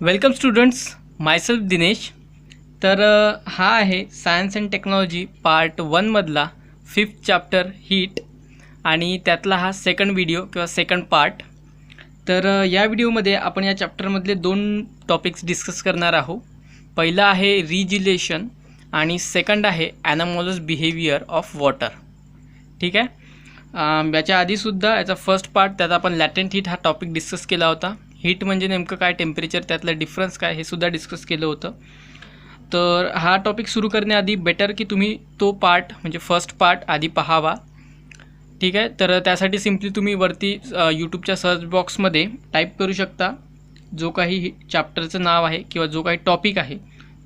Welcome students, myself Dinesh. तर हा आहे सायन्स अँड टेक्नॉलॉजी पार्ट 1 मधला 5th चॅप्टर हीट आणि त्यातला हा सेकंड व्हिडिओ किंवा सेकंड पार्ट. तर या व्हिडिओमध्ये आपण या चॅप्टरमधले 2 टॉपिक्स डिस्कस करणार आहोत. पहिला आहे रिजिलेशन आणि सेकंड आहे ॲनॉमलस बिहेवियर ऑफ वॉटर. ठीक आहे. याच्या आधीसुद्धा याचा फर्स्ट पार्ट त्यात आपण लॅटेंट हीट हा टॉपिक डिस्कस केला होता. हीट म्हणजे नेमकं काय, टेम्परेचर, त्यातलं डिफरन्स काय हे सुद्धा डिस्कस केलं होतं. तर हा टॉपिक सुरू करण्याआधी बेटर की तुम्ही तो पार्ट म्हणजे फर्स्ट पार्ट आधी पाहावा. ठीक आहे. तर त्यासाठी सिम्पली तुम्ही वरती यूट्यूबच्या सर्च बॉक्समध्ये टाईप करू शकता जो काही चॅप्टरचं नाव आहे किंवा जो काही टॉपिक आहे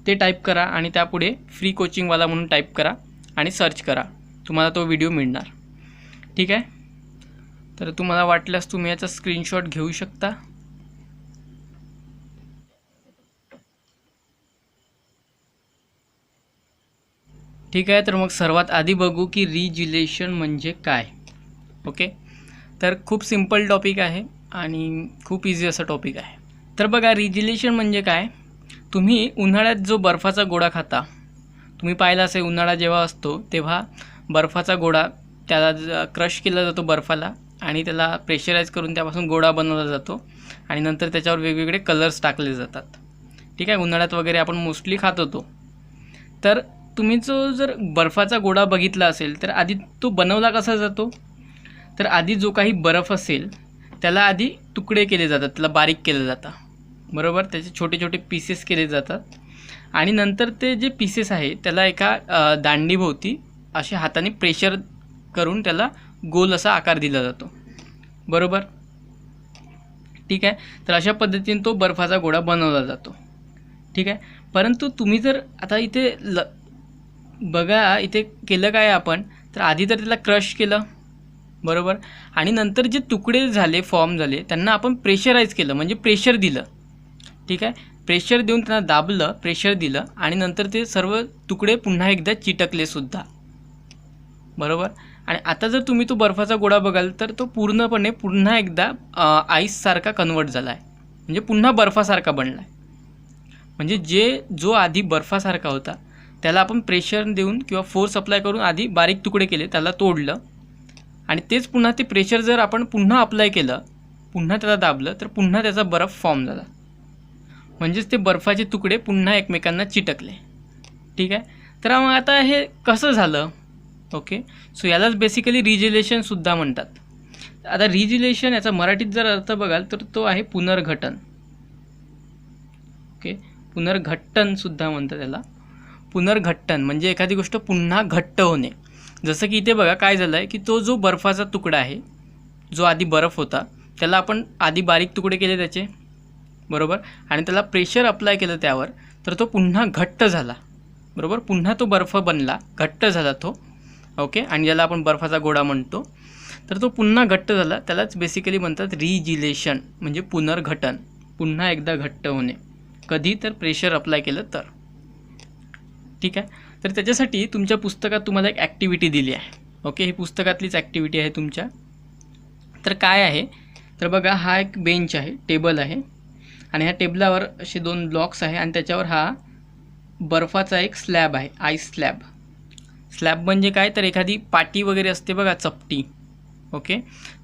ते टाईप करा आणि त्यापुढे फ्री कोचिंगवाला म्हणून टाईप करा आणि सर्च करा, तुम्हाला तो व्हिडिओ मिळणार. ठीक आहे. तर तुम्हाला वाटल्यास तुम्ही याचा स्क्रीनशॉट घेऊ शकता. ठीक आहे. तर मग सर्वात आधी बघू की रिजिलेशन म्हणजे काय. ओके. तर खूप सिंपल टॉपिक आहे आणि खूप इझी असा टॉपिक आहे. तर बघा, रिजिलेशन म्हणजे काय. तुम्ही उन्हाळ्यात जो बर्फाचा गोळा खाता, तुम्ही पाहिला असेल उन्हाळा जेव्हा असतो तेव्हा बर्फाचा गोळा त्याला क्रश केला जातो बर्फाला आणि त्याला प्रेशराईज करून त्यापासून गोळा बनवला जातो आणि नंतर त्याच्यावर वेगवेगळे कलर्स टाकले जातात. ठीक आहे. उन्हाळ्यात वगैरे आपण मोस्टली खात होतो. तर तुम्ही जो जर बर्फाचा गोळा बघितला असेल तर आधी तो बनवला कसा जातो, तर आधी जो काही बर्फ असेल त्याला आधी तुकडे केले जातात, त्याला बारीक केलं जातं, बरोबर. त्याचे छोटे छोटे पीसेस केले जातात आणि नंतर ते जे पीसेस आहे त्याला एका दांडीभोवती असे हाताने प्रेशर करून त्याला गोल असा आकार दिला जातो, बरोबर. ठीक आहे. तर अशा पद्धतीने तो बर्फाचा गोळा बनवला जातो. ठीक आहे. परंतु तुम्ही जर आता इथे बघा, इथे केलं काय आपण, तर आधी तर त्याला क्रश केलं, बरोबर, आणि नंतर जे तुकडे झाले, फॉर्म झाले, त्यांना आपण प्रेशराईज केलं म्हणजे प्रेशर दिलं. ठीक आहे. प्रेशर देऊन त्यांना दाबलं, प्रेशर दिलं आणि नंतर ते सर्व तुकडे पुन्हा एकदा चिटकले सुद्धा, बरोबर. आणि आता जर तुम्ही तो बर्फाचा गोळा बघाल तर तो पूर्णपणे पुन्हा एकदा आईससारखा कन्वर्ट झाला आहे, म्हणजे पुन्हा बर्फासारखा बनला आहे. म्हणजे जो आधी बर्फासारखा होता त्याला आपण प्रेशर देऊन किंवा फोर्स अप्लाय करून आधी बारीक तुकडे केले, त्याला तोडलं आणि तेच पुन्हा ते प्रेशर जर आपण पुन्हा अप्लाय केलं, पुन्हा त्याला दाबलं, तर पुन्हा त्याचा बर्फ फॉर्म झाला. म्हणजेच ते बर्फाचे तुकडे पुन्हा एकमेकांना चिटकले. ठीक आहे. तर मग आता हे कसं झालं. ओके. सो यालाच बेसिकली रिजिलेशनसुद्धा म्हणतात. आता रिजिलेशन याचा मराठीत जर अर्थ बघाल तर तो आहे पुनर्घटन. ओके. पुनर्घट्टनसुद्धा म्हणतात त्याला. पुनर्घट्टन म्हणजे एखादी गोष्ट पुन्हा घट्ट होणे. जसं की इथे बघा काय झालं आहे की तो जो बर्फाचा तुकडा आहे, जो आधी बर्फ होता त्याला आपण आधी बारीक तुकडे केले त्याचे, बरोबर, आणि त्याला प्रेशर अप्लाय केलं त्यावर, तर तो पुन्हा घट्ट झाला, बरोबर. पुन्हा तो बर्फ बनला, घट्ट झाला तो. ओके. आणि ज्याला आपण बर्फाचा गोळा म्हणतो, तर तो पुन्हा घट्ट झाला, त्यालाच बेसिकली म्हणतात रिजिलेशन म्हणजे पुनर्घटन, पुन्हा एकदा घट्ट होणे. कधी, तर प्रेशर अप्लाय केलं तर. ठीक आहे. तर त्याच्यासाठी तुमच्या पुस्तकात तुम्हाला एक ॲक्टिव्हिटी दिली आहे. ओके. ही पुस्तकातलीच ॲक्टिव्हिटी आहे तुमच्या. तर काय आहे, तर बघा, हा एक बेंच आहे, टेबल आहे आणि ह्या टेबलावर असे 2 ब्लॉक्स आहे आणि त्याच्यावर हा बर्फाचा एक स्लॅब आहे, आईस स्लॅब. स्लॅब म्हणजे काय, तर एखादी पाटी वगैरे असते बघा, चपटी. ओके.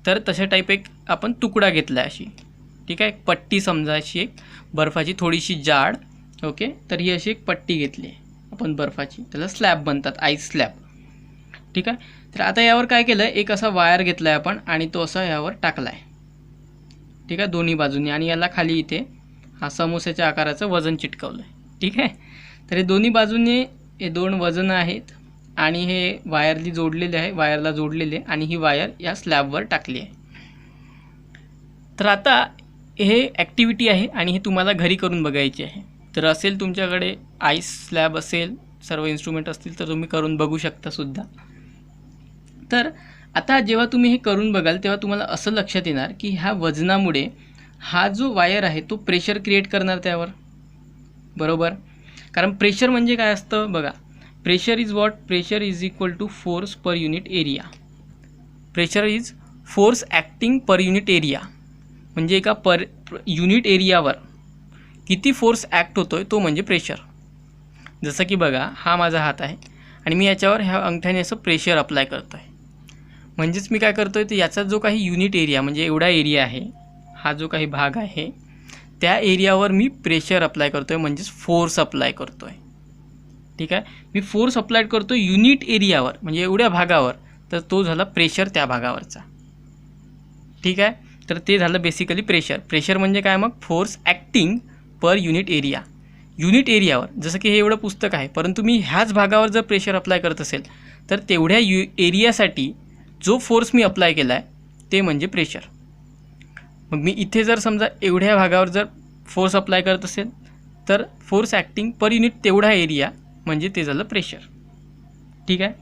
तर तशा टाईप एक आपण तुकडा घेतला आहे अशी. ठीक आहे. एक पट्टी समजा, अशी एक बर्फाची थोडीशी जाड. ओके. तर ही अशी एक पट्टी घेतली आहे आपण बर्फाची, त्याला स्लॅब बनतात, आईस स्लॅब. ठीक आहे. तर आता यावर काय केलं, एक असा वायर घेतला आहे आपण आणि तो असा यावर टाकला आहे. ठीक आहे. दोन्ही बाजूंनी, आणि याला खाली इथे हा समोस्याच्या आकाराचं वजन चिटकवलं आहे. ठीक आहे. तर हे दोन्ही बाजूंनी हे 2 वजनं आहेत आणि हे वायरली जोडलेले आहे, वायरला जोडलेले, आणि ही वायर या स्लॅबवर टाकली आहे. तर आता हे ॲक्टिव्हिटी आहे आणि हे तुम्हाला घरी करून बघायची आहे. तर असेल तुमच्याकडे आईस स्लॅब असेल, सर्व इन्स्ट्रुमेंट असतील तर तुम्ही करून बघू शकता सुद्धा. तर आता जेव्हा तुम्ही हे करून बघाल तेव्हा तुम्हाला असं लक्षात येणार की ह्या वजनामुळे हा जो वायर आहे तो प्रेशर क्रिएट करणार त्यावर, बरोबर. कारण प्रेशर म्हणजे काय असतं बघा, pressure is what, pressure is equal to force per unit area. Pressure is force acting per unit area. म्हणजे एका युनिट एरियावर किती फोर्स ॲक्ट होतो आहे तो म्हणजे प्रेशर. जसं की बघा, हा माझा हात आहे आणि मी याच्यावर ह्या अंगठ्याने असं प्रेशर अप्लाय करतो आहे. म्हणजेच मी काय करतो आहे, तर याचा जो काही युनिट एरिया म्हणजे एवढा एरिया आहे, हा जो काही भाग आहे त्या एरियावर मी प्रेशर अप्लाय करतो आहे, म्हणजेच फोर्स अप्लाय करतो आहे. ठीक आहे, मी फोर्स अप्लाय करतो युनिट एरियावर म्हणजे एवढ्या भागावर, तर तो झाला प्रेशर त्या भागावरचा. ठीक आहे, तर ते झालं बेसिकली प्रेशर. प्रेशर म्हणजे काय मग? Force acting per unit area. Unit एरियावर, जसं की हे एवढं पुस्तक आहे, परंतु मी ह्याच भागावर जर प्रेशर अप्लाय करत असेल तर तेवढ्या एरियासाठी जो फोर्स मी अप्लाय केला आहे ते म्हणजे प्रेशर. मग मी इथे जर समजा एवढ्या भागावर जर फोर्स अप्लाय करत असेल तर फोर्स ॲक्टिंग पर युनिट तेवढा एरिया म्हणजे ते झालं प्रेशर. ठीक आहे,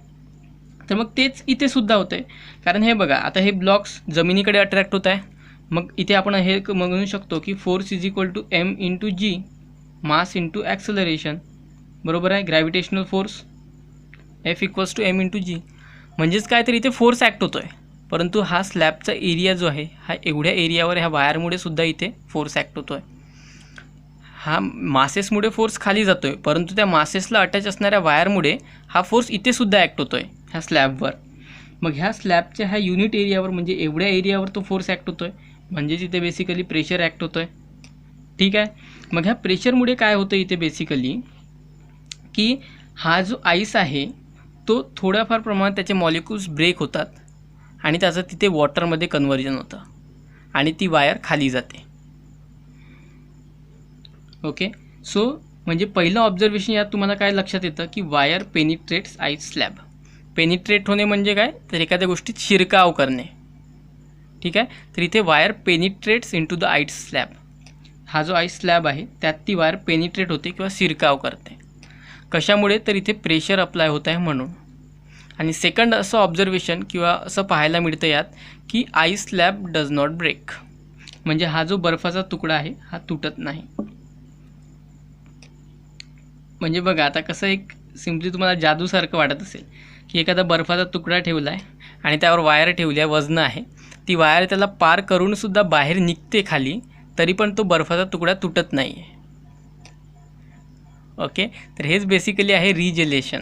तर मग तेच इथे सुद्धा होतं आहे. कारण हे बघा, आता हे ब्लॉक्स जमिनीकडे अट्रॅक्ट होत आहे. मग इथे आपण हे म्हणू शकतो की force is equal to M into G, mass into acceleration. बरोबर आहे, gravitational force F equals to M into G. म्हणजेच काय, तर इथे फोर्स ॲक्ट होतो आहे, परंतु हा स्लॅबचा एरिया जो आहे हा एवढ्या एरियावर ह्या वायरमुळे सुद्धा इथे फोर्स ॲक्ट होतो आहे. हा मासेसमुळे फोर्स खाली जातो आहे, परंतु त्या मासेसला अटॅच असणाऱ्या वायरमुळे हा फोर्स इथे सुद्धा ॲक्ट होतो आहे ह्या स्लॅबवर. मग ह्या स्लॅबच्या ह्या युनिट एरियावर म्हणजे एवढ्या एरियावर तो फोर्स ॲक्ट होतो आहे, म्हणजेच इथे बेसिकली प्रेशर ॲक्ट होतो आहे. ठीक आहे, मग ह्या प्रेशरमुळे काय होतं इथे बेसिकली की हा जो आईस आहे तो थोड्याफार प्रमाणात त्याचे मॉलिक्युल्स ब्रेक होतात आणि त्याचं तिथे वॉटरमध्ये कन्व्हर्जन होतं आणि ती वायर खाली जाते. ओके, सो म्हणजे पहिलं ऑब्झर्वेशन यात तुम्हाला काय लक्षात येतं की wire penetrates ice slab. Penetrate होणे म्हणजे काय, तर एखाद्या गोष्टीत शिरकाव करणे. ठीक आहे, तर इथे wire penetrates into the ice slab. हा जो आईस स्लॅब आहे त्यात ती वायर पेनिट्रेट होते किंवा शिरकाव करते. कशामुळे, तर इथे प्रेशर अप्लाय होत आहे म्हणून. आणि सेकंड असं ऑब्झर्वेशन किंवा असं पाहायला मिळतं यात की ice slab does not break. म्हणजे हा जो बर्फाचा तुकडा आहे हा तुटत नाही. म्हणजे बघा, आता कसं एक सिम्पली तुम्हाला जादूसारखं वाटत असेल की एखादा बर्फाचा तुकडा ठेवला आहे आणि त्यावर वायर ठेवली आहे, वजन आहे, ती वायर त्याला पार करूनसुद्धा बाहेर निघते खाली, तरी पण तो बर्फाचा तुकडा तुटत नाही आहे. ओके, तर हेच बेसिकली आहे रिजेलेशन.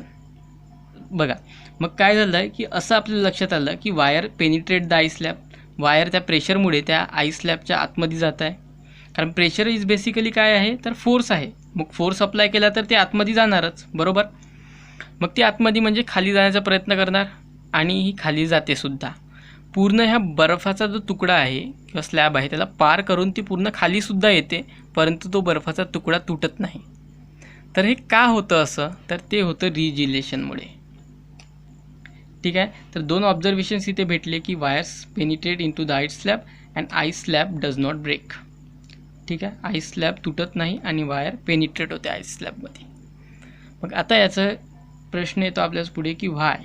बघा, मग काय झालं आहे की असं आपल्या लक्षात आलं की wire penetrate the ice slab. Wire त्या प्रेशरमुळे त्या आईस स्लॅबच्या आतमध्ये जात आहे. कारण प्रेशर इज बेसिकली काय आहे, तर फोर्स आहे. मग फोर्स अप्लाय केला तर ते आतमध्ये जाणारच. बरोबर, मग ती आतमध्ये म्हणजे खाली जाण्याचा प्रयत्न करणार आणि ही खाली जाते सुद्धा. पूर्ण ह्या बर्फाचा जो तुकडा आहे किंवा स्लॅब आहे त्याला पार करून ती पूर्ण खालीसुद्धा येते, परंतु तो बर्फाचा तुकडा तुटत नाही. तर हे का होतं असं, तर ते होतं रिजिलेशनमुळे. ठीक आहे, तर दोन ऑब्झर्वेशन्स इथे भेटले की wires penetrate into the ice slab and ice slab does not break. ठीक आहे, आईस स्लॅब तुटत नाही आणि वायर पेनिट्रेट होते आईस स्लॅबमध्ये. मग आता याचा प्रश्न येतो आपल्याच पुढे की व्हाय,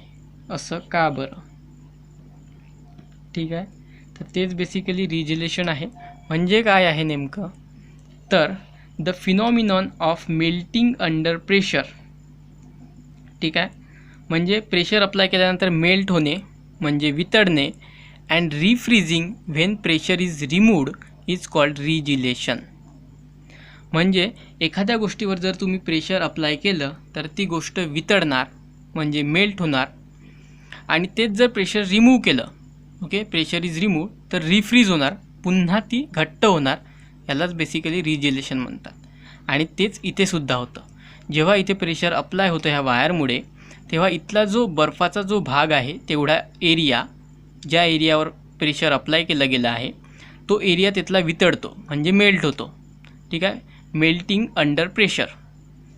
असं का बरं. ठीक आहे, तर तेच बेसिकली रिजिलेशन आहे. म्हणजे काय आहे नेमकं, तर the phenomenon of melting under pressure. ठीक आहे, म्हणजे प्रेशर अप्लाय केल्यानंतर मेल्ट होणे म्हणजे वितळणे and refreezing when pressure is removed is called regelation. म्हणजे एखाद्या गोष्टीवर जर तुम्ही प्रेशर अप्लाय केलं तर ती गोष्ट वितळणार म्हणजे मेल्ट होणार, आणि तेच जर प्रेशर रिमूव्ह केलं, ओके, प्रेशर इज रिमूव्ह, तर रिफ्रीज होणार, पुन्हा ती घट्ट होणार. यालाच बेसिकली रिजिलेशन म्हणतात. आणि तेच इथे सुद्धा होतं. जेव्हा इथे प्रेशर अप्लाय होतं ह्या वायरमुळे, तेव्हा इथला जो बर्फाचा जो भाग आहे तेवढा एरिया, ज्या एरियावर प्रेशर अप्लाय केलं गेलं आहे तो एरिया तिथला वितळतो म्हणजे मेल्ट होतो. ठीक आहे, मेल्टिंग अंडर प्रेशर.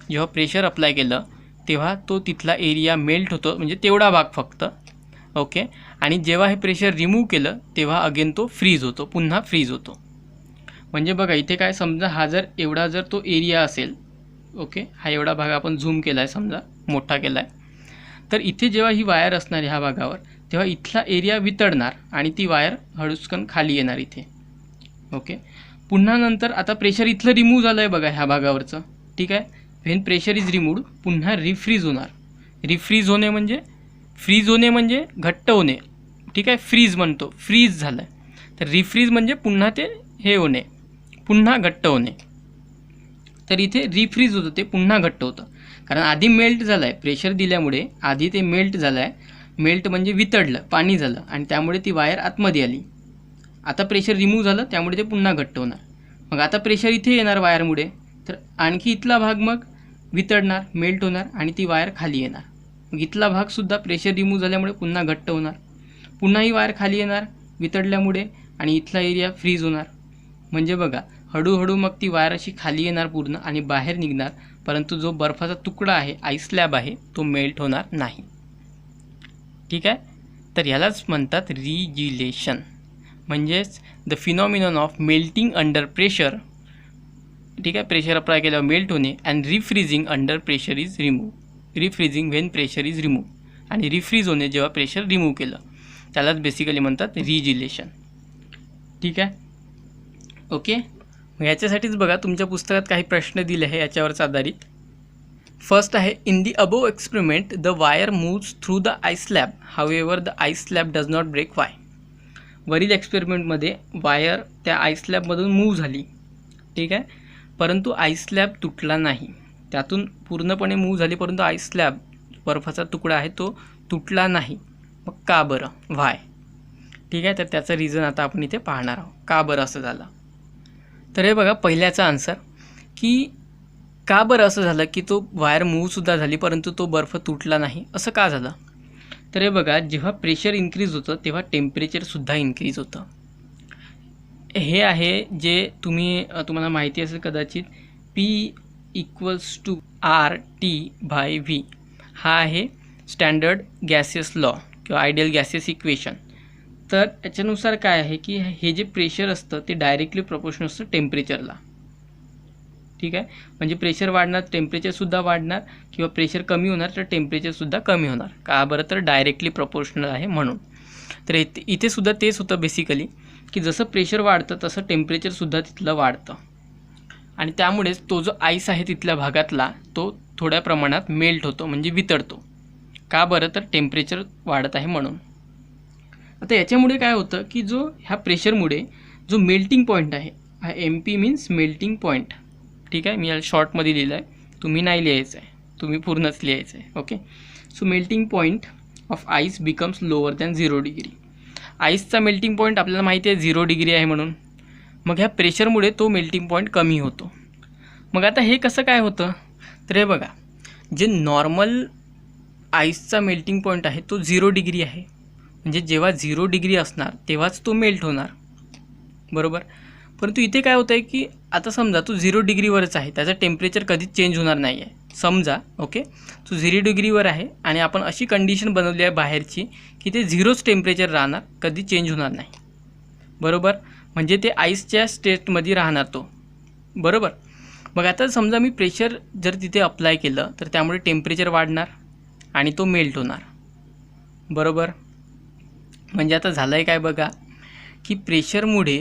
जेव्हा प्रेशर अप्लाय केलं तेव्हा तो तिथला एरिया मेल्ट होतो म्हणजे तेवढा भाग फक्त. ओके, आणि जेव्हा हे प्रेशर रिमूव्ह केलं तेव्हा अगेन तो फ्रीज होतो, पुन्हा फ्रीज होतो. म्हणजे बघा इथे काय, समजा हा जर एवढा जर तो एरिया असेल, ओके, हा एवढा भाग आपण झूम केला आहे, समजा मोठा केला आहे, तर इथे जेव्हा ही वायर असणार ह्या भागावर तेव्हा इथला एरिया वितळणार आणि ती वायर हळूचकन खाली येणार इथे. ओके, पुन्हा नंतर आता प्रेशर इथलं रिमूव्ह झालं आहे बघा ह्या भागावरचं. ठीक आहे, व्हेन प्रेशर इज रिमूव्ड पुन्हा रिफ्रीज होणार. रिफ्रीज होणे म्हणजे, फ्रीज होणे म्हणजे घट्ट होणे. ठीक आहे, फ्रीज म्हणतो, फ्रीज झालं आहे, तर रिफ्रीज म्हणजे पुन्हा ते हे होणे, पुन्हा घट्ट होणे. तर इथे रिफ्रीज होतं, ते पुन्हा घट्ट होतं. कारण आधी मेल्ट झालं आहे, प्रेशर दिल्यामुळे आधी ते मेल्ट झालं आहे. मेल्ट म्हणजे वितळलं, पाणी झालं आणि त्यामुळे ती वायर आतमध्ये आली. आता प्रेशर रिमूव्ह झालं, त्यामुळे ते पुन्हा घट्ट होणार. मग आता प्रेशर इथे येणार वायरमुळे, तर आणखी इथला भाग मग वितळणार, मेल्ट होणार आणि ती वायर खाली येणार. मग इथला भागसुद्धा प्रेशर रिमूव्ह झाल्यामुळे पुन्हा घट्ट होणार. पुन्हा ही वायर खाली येणार वितळल्यामुळे आणि इथला एरिया फ्रीज होणार. म्हणजे बघा, हळूहळू मग ती वायर अशी खाली येणार पूर्ण आणि बाहेर निघणार, परंतु जो बर्फाचा तुकडा आहे, आईस स्लॅब आहे, तो मेल्ट होणार नाही. ठीक आहे. तर यालाच म्हणतात रिजिलेशन, म्हणजेच the phenomenon of melting under pressure. ठीक आहे, प्रेशर अप्लाय केल्यावर मेल्ट होणे. And refreezing under pressure is remove. Refreezing when pressure is remove. आणि रिफ्रीज होणे जेव्हा प्रेशर रिमूव्ह केलं, त्यालाच बेसिकली म्हणतात रिजिलेशन. ठीक आहे. ओके. मग याच्यासाठीच बघा, तुमच्या पुस्तकात काही प्रश्न दिले आहे याच्यावरच आधारित. फर्स्ट आहे, in the above experiment the wire moves through the ice slab, however the ice slab does not break. Why? वरील एक्सपेरिमेंटमध्ये वायर त्या आईस स्लॅबमधून मूव्ह झाली. ठीक आहे, परंतु आईस स्लॅब तुटला नाही. त्यातून पूर्णपणे मूव्ह झाली, परंतु आईस स्लॅब, बर्फाचा तुकडा आहे, तो तुटला नाही. मग का बरं? व्हाय? ठीक आहे, तर त्याचं रिझन आता आपण इथे पाहणार आहोत, का बरं असं झालं. तर हे बघा, पहिल्याचा आन्सर की का बरं असं झालं की तो वायर मूव्हसुद्धा झाली, परंतु तो बर्फ तुटला नाही, असं का झालं. तर हे बघा, जेव्हा प्रेशर इन्क्रीज होतं तेव्हा टेम्परेचरसुद्धा इन्क्रीज होतं. हे आहे जे तुम्हाला माहिती असेल कदाचित, P=RT/V. हा आहे स्टँडर्ड गॅसियस लॉ किंवा आयडियल गॅसियस इक्वेशन. तर याच्यानुसार काय आहे की हे जे प्रेशर असतं ते डायरेक्टली प्रोपोर्शनल असतं टेम्परेचरला. ठीक आहे, म्हणजे प्रेशर वाढणार, टेम्परेचरसुद्धा वाढणार, किंवा प्रेशर कमी होणार तर टेम्परेचरसुद्धा कमी होणार. का बरं? तर डायरेक्टली प्रोपोर्शनल आहे म्हणून. तर इथे सुद्धा तेच होतं बेसिकली, की जसं प्रेशर वाढतं तसं टेम्परेचरसुद्धा तिथलं वाढतं आणि त्यामुळेच तो जो आईस आहे तिथल्या भागातला तो थोड्या प्रमाणात मेल्ट होतो, म्हणजे वितळतो. का बरं? तर टेम्परेचर वाढत आहे म्हणून. आता याच्यामुळे काय होतं की ह्या प्रेशरमुळे जो मेल्टिंग पॉईंट आहे, हा MP मीन्स मेल्टिंग पॉईंट. ठीक आहे, मी या शॉर्टमध्ये लिहिलं आहे, तुम्ही नाही लिहायचं आहे, तुम्ही पूर्णच लिहायचं आहे. Okay. So melting point of ice becomes lower than 0 degree. आईसचा मेल्टिंग पॉईंट आपल्याला माहिती आहे 0 डिग्री आहे म्हणून. मग ह्या प्रेशरमुळे तो मेल्टिंग पॉईंट कमी होतो. मग आता हे कसं काय होतं? तर हे बघा, जे नॉर्मल आईसचा मेल्टिंग पॉईंट आहे तो 0 डिग्री आहे, म्हणजे जेव्हा 0 डिग्री असणार तेव्हाच तो मेल्ट होणार, बरोबर. परंतु इथे काय होतं आहे की आता समजा तो 0 डिग्रीवरच आहे, त्याचं टेम्परेचर कधीच चेंज होणार नाही आहे. समजा ओके, तो 0 डिग्रीवर आहे आणि आपण अशी कंडिशन बनवली आहे बाहेरची की ते 0च टेम्परेचर राहणार, कधी चेंज होणार नाही, बरोबर. म्हणजे ते आईसच्या स्टेटमध्ये राहणार तो, बरोबर. मग आता समजा मी प्रेशर जर तिथे अप्लाय केलं तर त्यामुळे टेम्परेचर वाढणार आणि तो मेल्ट होणार, बरोबर. म्हणजे आता झालं आहे काय बघा, की प्रेशरमुळे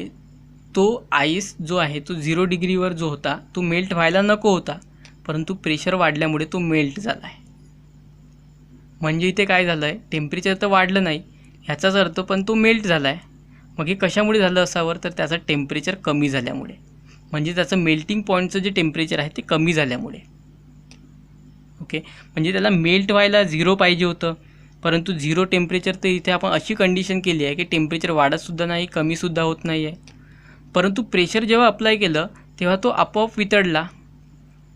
तो आईस जो आहे तो 0 डिग्रीवर जो होता तो मेल्ट व्हायला नको होता, परंतु प्रेशर वाढल्यामुळे तो मेल्ट झाला आहे. म्हणजे इथे काय झालं आहे, टेम्परेचर तर वाढलं नाही ह्याचाच अर्थ, पण तो मेल्ट झाला आहे. मग हे कशामुळे झालं असावर? तर त्याचं टेम्परेचर कमी झाल्यामुळे, म्हणजे त्याचं मेल्टिंग पॉईंटचं जे टेम्परेचर आहे ते कमी झाल्यामुळे. ओके, म्हणजे त्याला मेल्ट व्हायला 0 पाहिजे होतं, परंतु 0 टेम्परेचर, तर इथे आपण अशी कंडिशन केली आहे की टेम्परेचर वाढतसुद्धा नाही, कमीसुद्धा होत नाही आहे. परंतु प्रेशर जेव्हा अप्लाय केलं तेव्हा तो आपोआप वितळला.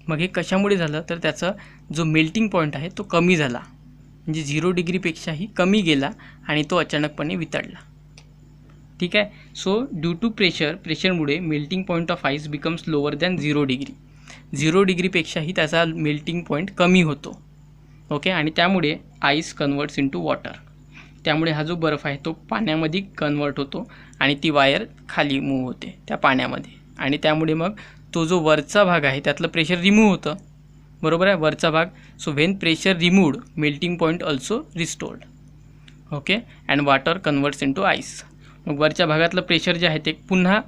मग हे कशामुळे झालं? तर त्याचा जो मेल्टिंग पॉईंट आहे तो कमी झाला, म्हणजे 0 डिग्रीपेक्षाही कमी गेला आणि तो अचानकपणे वितळला. ठीक आहे. सो ड्यू टू प्रेशरमुळे melting point of ice becomes lower than 0 degree. 0 डिग्रीपेक्षाही त्याचा मेल्टिंग पॉईंट कमी होतो. ओके, आणि त्यामुळे आईस कन्वर्ट्स इंटू वॉटर. त्यामुळे हा जो बर्फ आहे तो पाण्यामध्ये कन्वर्ट होतो आणि ती वायर खाली मूव्ह होते त्या पाण्यामध्ये, आणि त्यामुळे मग तो जो वरचा भाग आहे त्यातलं प्रेशर रिमूव्ह होतं, बरोबर आहे, वरचा भाग. So when pressure removed melting point also restored. Okay, and water converts into ice. मग वरच्या भागातलं प्रेशर जे आहे ते पुन्हा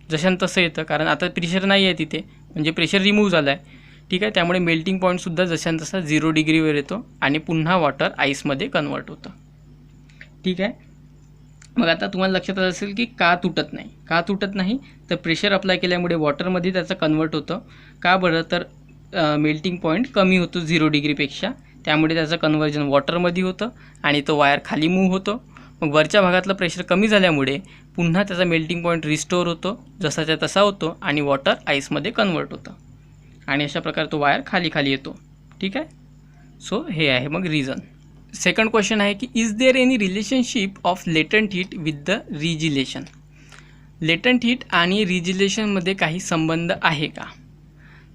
जशान तसं येतं, कारण आता प्रेशर नाही आहे तिथे, म्हणजे प्रेशर रिमूव्ह झालं आहे. ठीक आहे, त्यामुळे मेल्टिंग पॉईंटसुद्धा जशान तसा 0 डिग्रीवर येतो आणि पुन्हा वॉटर आईसमध्ये कन्वर्ट होतं. ठीक आहे. मग आता तुम्हाला लक्षात आलं असेल की का तुटत नाही तर प्रेशर अप्लाय केल्यामुळे वॉटरमध्ये त्याचं कन्वर्ट होतं. का बरं? तर मेल्टिंग पॉईंट कमी होतो 0 डिग्रीपेक्षा, त्यामुळे त्याचं कन्वर्जन वॉटरमध्ये होतं आणि तो वायर खाली मूव्ह होतो. मग वरच्या भागातलं प्रेशर कमी झाल्यामुळे पुन्हा त्याचा मेल्टिंग पॉईंट रिस्टोअर होतो, जसाच्या तसा होतो आणि वॉटर आईसमध्ये कन्वर्ट होतं आणि अशा प्रकारे तो वायर खाली येतो. ठीक आहे. सो हे आहे मग रिझन. सेकंड क्वेश्चन आहे की is there any relationship of latent heat with the regelation. Latent heat आणि रिजिलेशनमध्ये काही संबंध आहे का?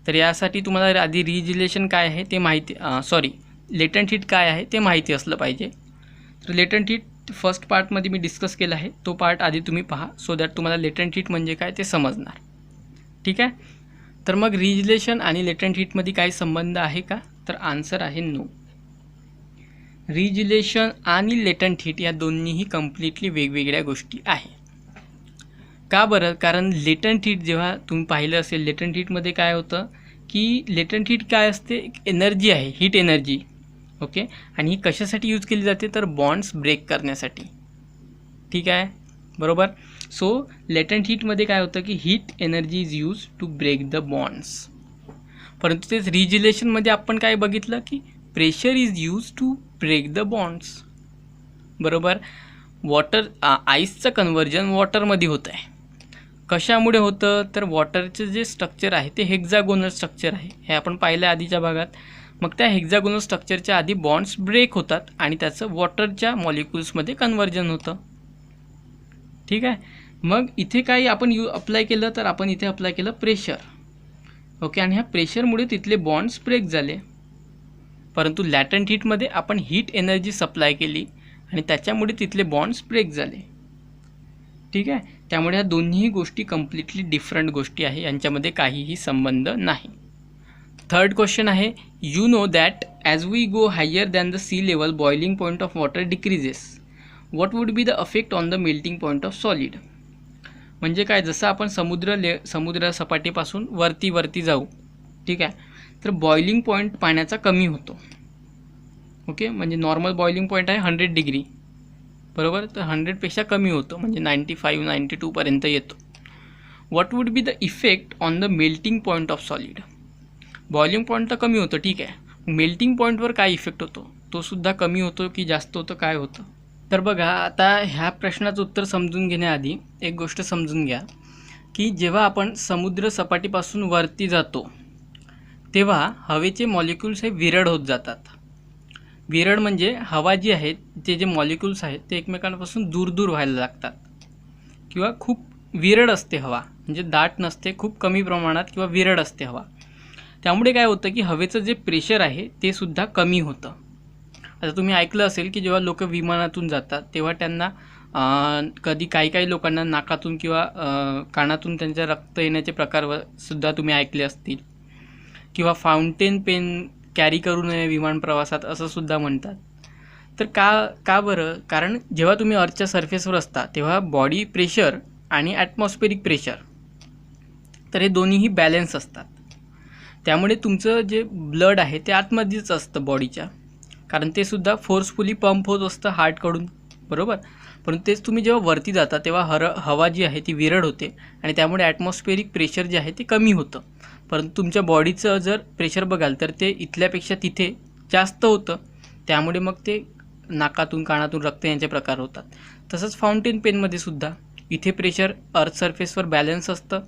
तर यासाठी तुम्हाला आधी रिजिलेशन काय आहे ते माहिती लेटंट हीट काय आहे ते माहिती असलं पाहिजे. तर लेटंट हीट फर्स्ट पार्टमध्ये मी डिस्कस केला आहे, तो पार्ट आधी तुम्ही पहा सो दॅट तुम्हाला लेटंट हीट म्हणजे काय ते समजणार. ठीक आहे. तर मग रिजिलेशन आणि लेटंट हीटमध्ये काही संबंध आहे का? तर आन्सर आहे नो. रिजिलेशन आणि लेटंट हीट या दोन्हीही कम्प्लिटली वेगवेगळ्या गोष्टी आहे. का बरं? कारण लेटंट हीट जेव्हा तुम्ही पाहिलं असेल, लेटंट हीटमध्ये काय होतं की लेटंट हीट काय असते? एनर्जी आहे, हीट एनर्जी. ओके. आणि ही कशासाठी यूज केली जाते? तर बॉन्ड्स ब्रेक करण्यासाठी. ठीक आहे, बरोबर. सो लेटंट हीटमध्ये काय होतं की heat energy is use to break the bonds. परंतु तेच रिजिलेशनमध्ये आपण काय बघितलं की pressure is use to break the bonds. बरोबर. आईसचं कन्वर्जन वॉटरमध्ये होतं आहे. कशामुळे होतं? तर वॉटरचं जे स्ट्रक्चर आहे ते हेक्झागोनल स्ट्रक्चर आहे, हे आपण पाहिलं आधीच्या भागात. मग त्या हेक्झागोनल स्ट्रक्चरच्या आधी बॉन्ड्स ब्रेक होतात आणि त्याचं वॉटरच्या मॉलिक्युल्समध्ये कन्वर्जन होतं. ठीक आहे. मग इथे काही आपण अप्लाय केलं, तर आपण इथे अप्लाय केलं प्रेशर. ओके. आणि ह्या प्रेशरमुळे तिथले बॉन्ड्स ब्रेक झाले. परंतु लॅटंट हीटमध्ये आपण हीट एनर्जी सप्लाय केली आणि त्याच्यामुळे तिथले बॉन्ड्स ब्रेक झाले. ठीक आहे. त्यामुळे ह्या दोन्ही गोष्टी कम्प्लिटली डिफरंट गोष्टी आहे, यांच्यामध्ये काहीही संबंध नाही. थर्ड क्वेश्चन आहे, you know that as we go higher than the sea level boiling point of water decreases. What would be the affect on the melting point of solid. म्हणजे काय? जसं आपण समुद्र सपाटीपासून वरती जाऊ, ठीक आहे, तर बॉइलिंग पॉईंट पाण्याचा कमी होतो. ओके. म्हणजे नॉर्मल बॉइलिंग पॉईंट आहे 100 डिग्री, बरोबर. तर 100पेक्षा कमी होतो, म्हणजे 95-92पर्यंत येतो. What would be the effect on the melting point of solid. Boiling point तर कमी होतं, ठीक आहे, मेल्टिंग पॉईंटवर काय इफेक्ट होतो? तो सुद्धा कमी होतो की जास्त होतं, काय होतं? तर बघा, आता ह्या प्रश्नाचं उत्तर समजून घेण्याआधी एक गोष्ट समजून घ्या की जेव्हा आपण समुद्र सपाटीपासून वरती जातो तेव्हा हवेचे मॉलिक्युल्स हे विरळ होत जातात. विरळ म्हणजे हवा जी आहे, ते जे मॉलिक्युल्स आहेत ते एकमेकांपासून दूर व्हायला लागतात किंवा खूप विरळ असते हवा, म्हणजे दाट नसते, खूप कमी प्रमाणात किंवा विरळ असते हवा. त्यामुळे काय होतं की हवेचं जे प्रेशर आहे ते सुद्धा कमी होतं. आता तुम्ही ऐकलं असेल की जेव्हा लोक विमानातून जातात तेव्हा त्यांना कधी काही लोकांना नाकातून किंवा कानातून त्यांच्या रक्त येण्याचे प्रकार सुद्धा तुम्ही ऐकले असतील. किंवा फाउंटेन पेन कॅरी करू नये विमान प्रवासात असं सुद्धा म्हणतात. तर का बरं? कारण जेव्हा तुम्ही अर्थच्या सरफेसवर असता तेव्हा बॉडी प्रेशर आणि ॲटमॉस्फेरिक प्रेशर, तर हे दोन्हीही बॅलन्स असतात. त्यामुळे तुमचं जे ब्लड आहे ते आतमध्येच असतं बॉडीच्या, कारण ते सुद्धा फोर्सफुली पंप होत असतं हार्टकडून, बरोबर. परंतु तेच तुम्ही जेव्हा वरती जाता तेव्हा हवा जी आहे ती विरळ होते आणि त्यामुळे ॲटमॉस्फेरिक प्रेशर जे आहे ते कमी होतं. परंतु तुमच्या बॉडीचं जर प्रेशर बघाल तर ते इथल्यापेक्षा तिथे जास्त होतं, त्यामुळे मग ते नाकातून कानातून रक्त यांचे प्रकार होतात. तसंच फाउंटेन पेनमध्ये सुद्धा इथे प्रेशर अर्थ सरफेसवर बॅलन्स असतं,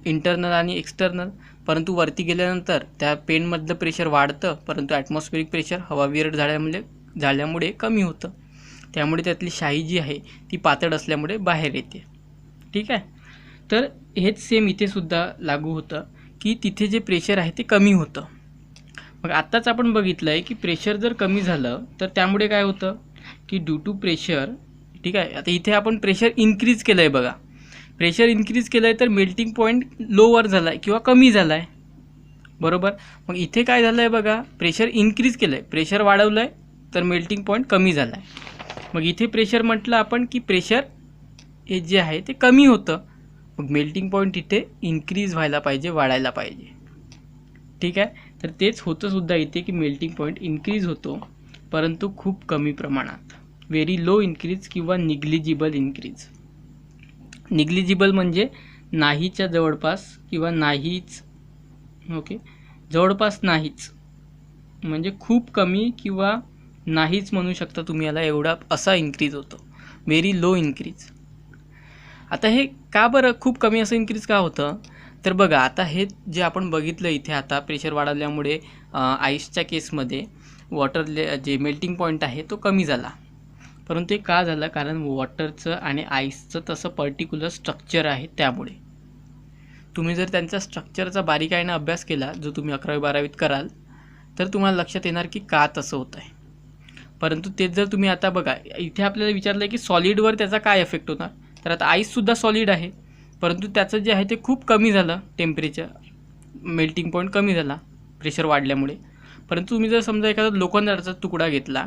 इंटरनल आणि एक्सटर्नल, परंतु वरती गेल्यानंतर त्या पेनमधलं प्रेशर वाढतं, परंतु ॲटमॉस्फेरिक प्रेशर हवा विरळ झाल्यामुळे कमी होतं. त्यामुळे त्यातली शाई जी आहे ती पातळ असल्यामुळे बाहेर येते. ठीक आहे. तर हेच सेम इथे सुद्धा लागू होतं की तिथे जे प्रेशर आहे ते कमी होतं. मग आत्ताच आपण बघितलं आहे की प्रेशर जर कमी झालं तर त्यामुळे काय होतं की ड्यू टू प्रेशर, ठीक आहे, आता इथे आपण प्रेशर इन्क्रीज केलं आहे. बघा, प्रेशर इन्क्रीज केलं आहे तर मेल्टिंग पॉईंट लोवर झाला आहे किंवा कमी झाला आहे, बरोबर. मग इथे काय झालं आहे बघा, प्रेशर इन्क्रीज केलं आहे, प्रेशर वाढवलं आहे तर मेल्टिंग पॉईंट कमी झाला आहे. मग इथे प्रेशर म्हटलं आपण की प्रेशर हे जे आहे ते कमी होतं, मग मेल्टिंग पॉईंट इथे इन्क्रीज व्हायला पाहिजे, वाढायला पाहिजे. ठीक आहे. तर तेच होतं सुद्धा इथे की मेल्टिंग पॉईंट इन्क्रीज होतो, परंतु खूप कमी प्रमाणात. व्हेरी लो इन्क्रीज किंवा निग्लिजिबल इन्क्रीज. निग्लिजिबल म्हणजे नाहीच्या जवळपास किंवा नाहीच. ओके, जवळपास नाहीच म्हणजे खूप कमी किंवा नाहीच म्हणू शकता तुम्ही याला, एवढा असा इन्क्रीज होतो. Very low increase. आता हे का बरं खूप कमी असं इन्क्रीज का होतं? तर बघा, आता हे जे आपण बघितलं इथे, आता प्रेशर वाढवल्यामुळे आईसच्या केसमध्ये वॉटर जे मेल्टिंग पॉईंट आहे तो कमी झाला. परंतु ते का झालं? कारण वॉटरचं आणि आईसचं तसं पर्टिक्युलर स्ट्रक्चर आहे. त्यामुळे तुम्ही जर त्यांचा स्ट्रक्चरचा बारीकाईनं अभ्यास केला, जो तुम्ही 11वी-12वीत कराल, तर तुम्हाला लक्षात येणार की का तसं होतं आहे. परंतु तेच जर तुम्ही आता बघा, इथे आपल्याला विचारलं आहे की सॉलिडवर त्याचा काय इफेक्ट होणार. तर आता आईससुद्धा सॉलिड आहे, परंतु त्याचं जे आहे ते खूप कमी झालं टेम्परेचर, मेल्टिंग पॉईंट कमी झाला प्रेशर वाढल्यामुळे. परंतु तुम्ही जर समजा एखादा लोखंडाचा तुकडा घेतला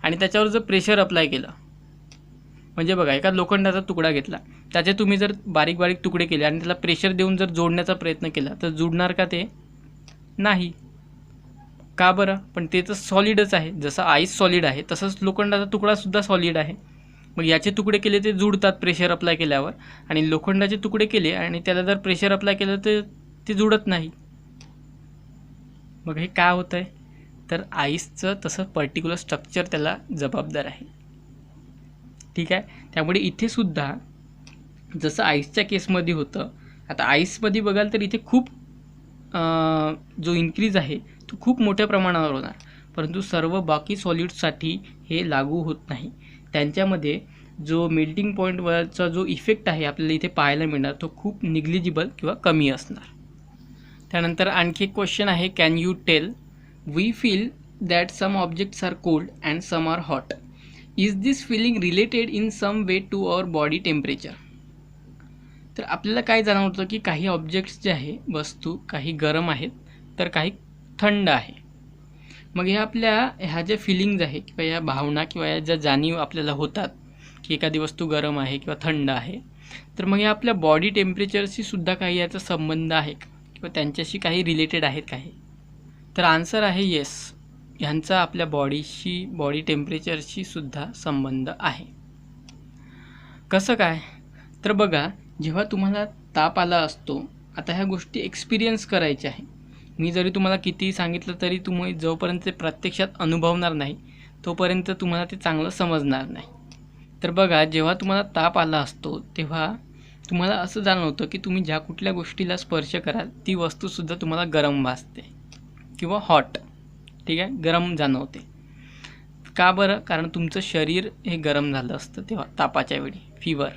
आणि त्याच्यावर जर प्रेशर अप्लाय केलं, म्हणजे बघा एखादा लोखंडाचा तुकडा घेतला, त्याचे तुम्ही जर बारीक बारीक तुकडे केले आणि त्याला प्रेशर देऊन जर जोडण्याचा प्रयत्न केला, तर जुडणार का? ते नाही. का बरं? पण ते तर सॉलिडच आहे. जसं आईस सॉलिड आहे तसंच लोखंडाचा तुकडासुद्धा सॉलिड आहे. मग याचे तुकडे केले ते जुडतात प्रेशर अप्लाय केल्यावर, आणि लोखंडाचे तुकडे केले आणि त्याला जर प्रेशर अप्लाय केलं तर ते जुडत नाही. मग हे का होतं आहे? तर आईसचं तसं पर्टिक्युलर स्ट्रक्चर त्याला जबाबदार आहे. ठीक आहे. त्यामुळे इथे सुद्धा जसं आईसच्या केसमध्ये होतं, आता आईसमध्ये बघाल तर इथे खूप जो इन्क्रीज आहे तो खूप मोठ्या प्रमाणावर होणार. परंतु सर्व बाकी सॉलिड्ससाठी हे लागू होत नाही. त्यांच्यामध्ये जो मेल्टिंग पॉईंटवरचा जो इफेक्ट आहे आपल्याला इथे पाहायला मिळणार, तो खूप निग्लिजिबल किंवा कमी असणार. त्यानंतर आणखी एक क्वेश्चन आहे, can you tell we feel that some objects are cold and some are hot. Is this feeling related in some way to our body temperature. तर आपल्याला काय जाणवतं की काही ऑब्जेक्ट्स जे आहे, वस्तू, काही गरम आहेत तर काही थंड आहे. मग ह्या ज्या फिलिंग्ज आहे किंवा या भावना किंवा या ज्या जाणीव आपल्याला होतात की एखादी वस्तू गरम आहे किंवा थंड आहे, तर मग हे आपल्या बॉडी टेम्परेचरशी सुद्धा काही याचा संबंध आहे का किंवा त्यांच्याशी काही रिलेटेड आहेत काही? तर आन्सर आहे येस. ह्यांचा आपल्या बॉडी टेम्परेचरशी सुद्धा संबंध आहे. कसं काय? तर बघा, जेव्हा तुम्हाला ताप आला असतो, आता ह्या गोष्टी एक्सपिरियन्स करायच्या आहे. मी जरी तुम्हाला कितीही सांगितलं तरी तुम्ही जोपर्यंत ते प्रत्यक्षात अनुभवणार नाही तोपर्यंत तुम्हाला ते चांगलं समजणार नाही. तर बघा, जेव्हा तुम्हाला ताप आला असतो तेव्हा तुम्हाला असं जाणवतं की तुम्ही ज्या कुठल्या गोष्टीला स्पर्श कराल ती वस्तूसुद्धा तुम्हाला गरम भासते किंवा हॉट. ठीक आहे, गरम जाणवते. का बरं? कारण तुमचं शरीर हे गरम झालं असतं तेव्हा तापाच्या वेळी, फीवर.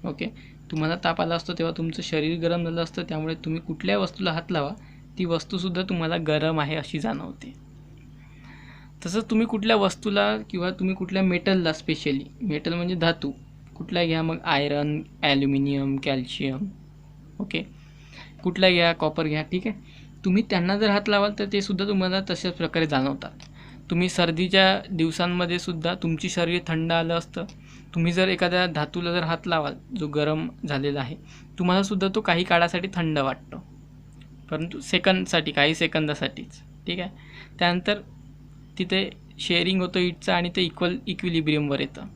ओके, तुम्हाला ताप आला असतो तेव्हा तुमचं शरीर गरम झालं असतं, त्यामुळे तुम्ही कुठल्या वस्तूला हात लावा ती वस्तूसुद्धा तुम्हाला गरम आहे अशी जाणवते. तसंच तुम्ही कुठल्या वस्तूला किंवा तुम्ही कुठल्या मेटलला, स्पेशली मेटल म्हणजे धातू कुठला घ्या, मग आयरन, ॲल्युमिनियम, कॅल्शियम, ओके, कुठला घ्या, कॉपर घ्या, ठीक आहे, तुम्ही त्यांना जर हात लावाल तर ते सुद्धा तुम्हाला तशाच प्रकारे जाणवतात. तुम्ही सर्दीच्या दिवसांमध्ये सुद्धा तुमची शरीर थंड आलं असतं, तुम्ही जर एखाद्या धातूला जर हात लावाल जो गरम झालेला आहे, तुम्हालासुद्धा तो काही काळासाठी थंड वाटतो, परंतु काही सेकंदासाठीच. ठीक आहे. त्यानंतर तिथे शेअरिंग होतं हीटचं आणि ते इक्विलिब्रियमवर येतं.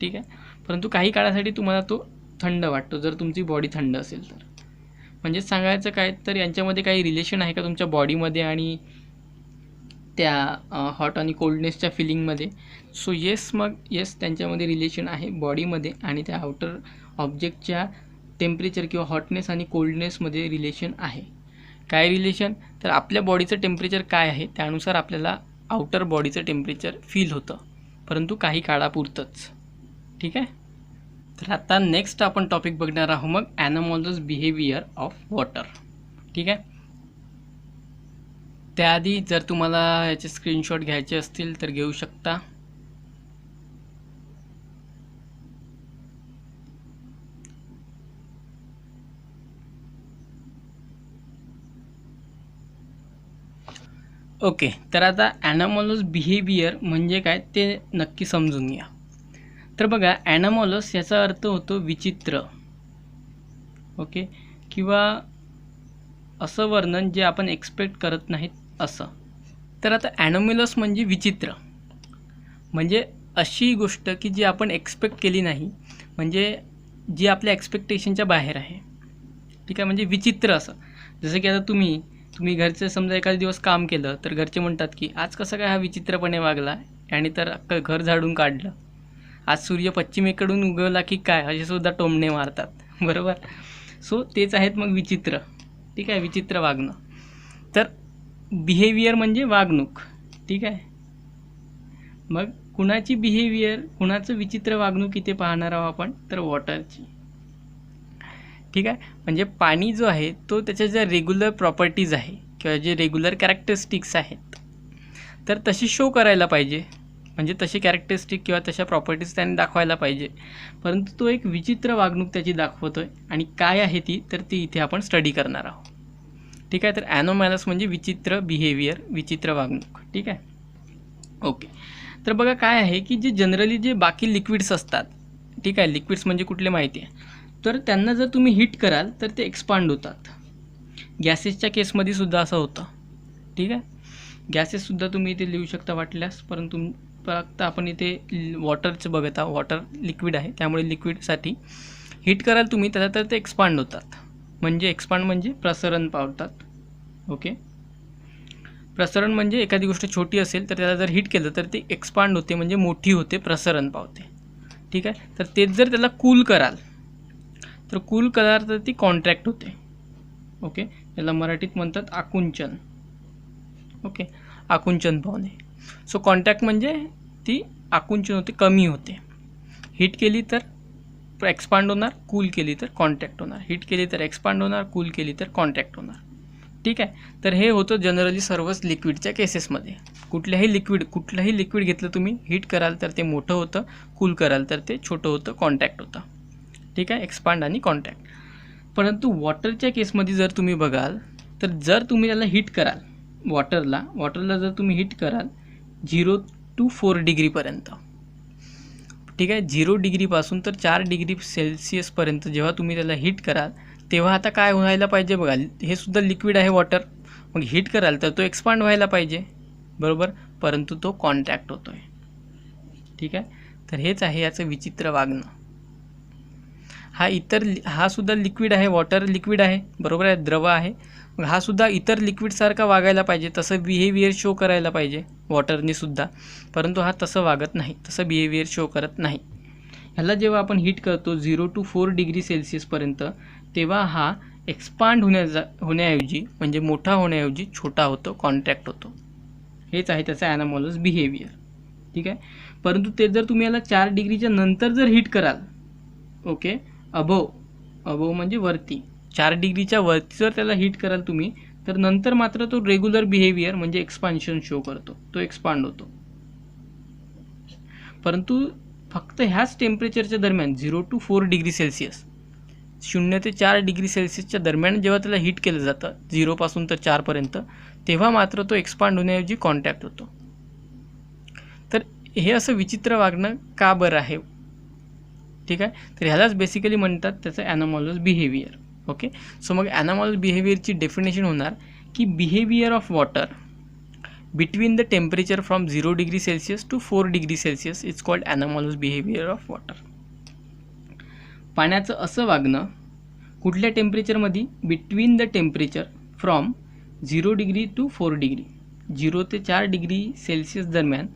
ठीक आहे, परंतु काही काळासाठी तुम्हाला तो थंड वाटतो जर तुमची बॉडी थंड असेल तर. म्हणजे सांगायचं काय, तर यांच्यामध्ये काही रिलेशन आहे का तुमच्या बॉडीमध्ये आणि त्या हॉट आणि कोल्डनेसच्या फिलिंगमध्ये? सो येस, मग येस, त्यांच्यामध्ये रिलेशन आहे बॉडीमध्ये आणि त्या आउटर ऑब्जेक्टच्या टेम्परेचर किंवा हॉटनेस आणि कोल्डनेसमध्ये रिलेशन आहे. काय रिलेशन? तर आपल्या बॉडीचं टेम्परेचर काय आहे त्यानुसार आपल्याला आउटर बॉडीचं टेम्परेचर फील होतं, परंतु काही काळापुरतंच. ठीक आहे. तर आता नेक्स्ट आपण टॉपिक बघणार आहोत मग ॲनॉमलस बिहेवियर ऑफ वॉटर. ठीक आहे. त्याआधी जर तुम्हाला याचे स्क्रीनशॉट घ्यायचे असतील तर घेऊ शकता. ओके, तर आता ॲनॉमलस बिहेवियर म्हणजे काय ते नक्की समजून घ्या. तर बघा, ॲनॉमलस याचा अर्थ होतो विचित्र. ओके, किंवा असं वर्णन जे आपण एक्सपेक्ट करत नाहीत असं. तर आता ॲनॉमलस म्हणजे विचित्र, म्हणजे अशी गोष्ट की जी आपण एक्सपेक्ट केली नाही, म्हणजे जी आपल्या एक्सपेक्टेशनच्या बाहेर आहे. ठीक आहे, म्हणजे विचित्र असं. जसं की आता तुम्ही घरचं समजा एखादा दिवस काम केलं तर घरचे म्हणतात की आज कसं काय हा विचित्रपणे वागला आणि तर अख्खं घर झाडून काढलं, आज सूर्य पश्चिमेकडून उगवला की काय, असे सुद्धा टोमणे मारतात. बरोबर. सो तेच आहेत मग विचित्र. ठीक आहे, विचित्र वागणं. तर बिहेवियर म्हणजे वागणूक. ठीक आहे, मग कुणाची बिहेवियर, कुणाचं विचित्र वागणूक इथे पाहणार आहोत आपण, तर वॉटरची. ठीक आहे, म्हणजे पाणी जो आहे तो त्याच्या ज्या रेग्युलर प्रॉपर्टीज आहे किंवा जे रेग्युलर कॅरेक्टरिस्टिक्स आहेत तर तशी शो करायला पाहिजे, म्हणजे तशी कॅरेक्टरिस्टिक किंवा तशा प्रॉपर्टीज त्याने दाखवायला पाहिजे. परंतु तो एक विचित्र वागणूक त्याची दाखवतो आहे, आणि काय आहे ती, तर ती इथे आपण स्टडी करणार आहोत. ठीक आहे, तर ॲनोमॅलस म्हणजे विचित्र बिहेवियर, विचित्र वागणूक. ठीक आहे, ओके. तर बघा काय आहे की जे जनरली जे बाकी लिक्विड्स असतात, ठीक आहे, लिक्विड्स म्हणजे कुठले माहिती आहे, तर त्यांना जर तुम्ही हीट कराल तर ते एक्सपांड होतात. गॅसेसच्या केसमध्ये सुद्धा असं होतं. ठीक आहे, गॅसेससुद्धा तुम्ही इथे लिहू शकता वाटल्यास, परंतु फक्त आपण इथे वॉटरचं बघत आहोत. वॉटर लिक्विड आहे, त्यामुळे लिक्विडसाठी हीट कराल तुम्ही त्याला तर ते एक्सपांड होतात. म्हणजे एक्सपांड म्हणजे प्रसरण पावतात. ओके, प्रसरण म्हणजे एखादी गोष्ट छोटी असेल तर त्याला जर हीट केलं तर ती एक्सपांड होते, म्हणजे मोठी होते, प्रसरण पावते. ठीक आहे, तर तेच जर त्याला कूल कराल तर कूल कराल तर ती कॉन्ट्रॅक्ट होते. ओके, याला मराठीत म्हणतात आकुंचन. ओके, आकुंचन पावणे. सो कॉन्टॅक्ट म्हणजे ती आकुंचन होते, कमी होते. हीट केली तर एक्सपांड होणार, कूल केली तर कॉन्टॅक्ट होणार. हीट केली तर एक्सपांड होणार, कूल केली तर कॉन्टॅक्ट होणार. ठीक आहे, तर हे होतं जनरली सर्वच लिक्विडच्या केसेसमध्ये. कुठल्याही लिक्विड घेतलं तुम्ही, हीट कराल तर ते मोठं होतं, कूल कराल तर ते छोटं होतं, कॉन्टॅक्ट होतं. ठीक आहे, एक्सपांड आणि कॉन्टॅक्ट. परंतु वॉटरच्या केसमध्ये जर तुम्ही बघाल तर जर तुम्ही त्याला हीट कराल, वॉटरला जर तुम्ही हीट कराल 0 to 4 डिग्रीपर्यंत. ठीक आहे, 0 डिग्रीपासून तर 4 डिग्री सेल्सिअसपर्यंत जेव्हा तुम्ही त्याला हीट कराल तेव्हा आता काय व्हायला पाहिजे बघा, हे सुद्धा लिक्विड आहे वॉटर. मग हीट कराल तर तो एक्सपांड व्हायला पाहिजे, बरोबर, परंतु तो कॉन्टॅक्ट होतो आहे. ठीक आहे, तर हेच आहे याचं विचित्र वागणं. हा सुद्धा लिक्विड आहे, वॉटर लिक्विड आहे, बरोबर आहे, द्रव आहे. मग हा सुद्धा इतर लिक्विडसारखा वागायला पाहिजे, तसं बिहेवियर शो करायला पाहिजे वॉटरने सुद्धा, परंतु हा तसं वागत नाही, तसं बिहेवियर शो करत नाही. ह्याला जेव्हा आपण हीट करतो 0 to 4 डिग्री सेल्सिअसपर्यंत, तेव्हा हा एक्सपांड होण्याऐवजी म्हणजे मोठा होण्याऐवजी छोटा होतो, कॉन्ट्रॅक्ट होतो. हेच आहे त्याचा ॲनोमॅलस बिहेवियर. ठीक आहे, परंतु ते जर तुम्ही याला 4 डिग्रीच्या नंतर जर हीट कराल, ओके, अबोव म्हणजे वरती, 4 डिग्रीच्या वरती जर त्याला हीट कराल तुम्ही, तर नंतर मात्र तो रेग्युलर बिहेवियर म्हणजे एक्सपान्शन शो करतो, तो एक्सपांड होतो. परंतु फक्त ह्याच टेम्परेचरच्या दरम्यान 0 to 4 डिग्री सेल्सिअस, 0 ते 4 डिग्री सेल्सिअसच्या दरम्यान जेव्हा त्याला हीट केलं जातं 0 पासून तर 4पर्यंत, तेव्हा मात्र तो एक्सपांड होण्याऐवजी कॉन्टॅक्ट होतो. तर हे असं विचित्र वागणं का बरं आहे? ठीक आहे, तर ह्यालाच बेसिकली म्हणतात त्याचं ॲनोमॅलस बिहेवियर. ओके, सो मग ॲनोमॅलस बिहेवियरची डेफिनेशन होणार की behaviour of water between the temperature from 0 degree Celsius to 4 degree Celsius is called anomalous behaviour of water. पाण्याचं असं वागणं कुठल्या टेम्परेचरमध्ये, between the temperature from 0 degree to 4 degree, 0 ते 4 डिग्री सेल्सिअस दरम्यान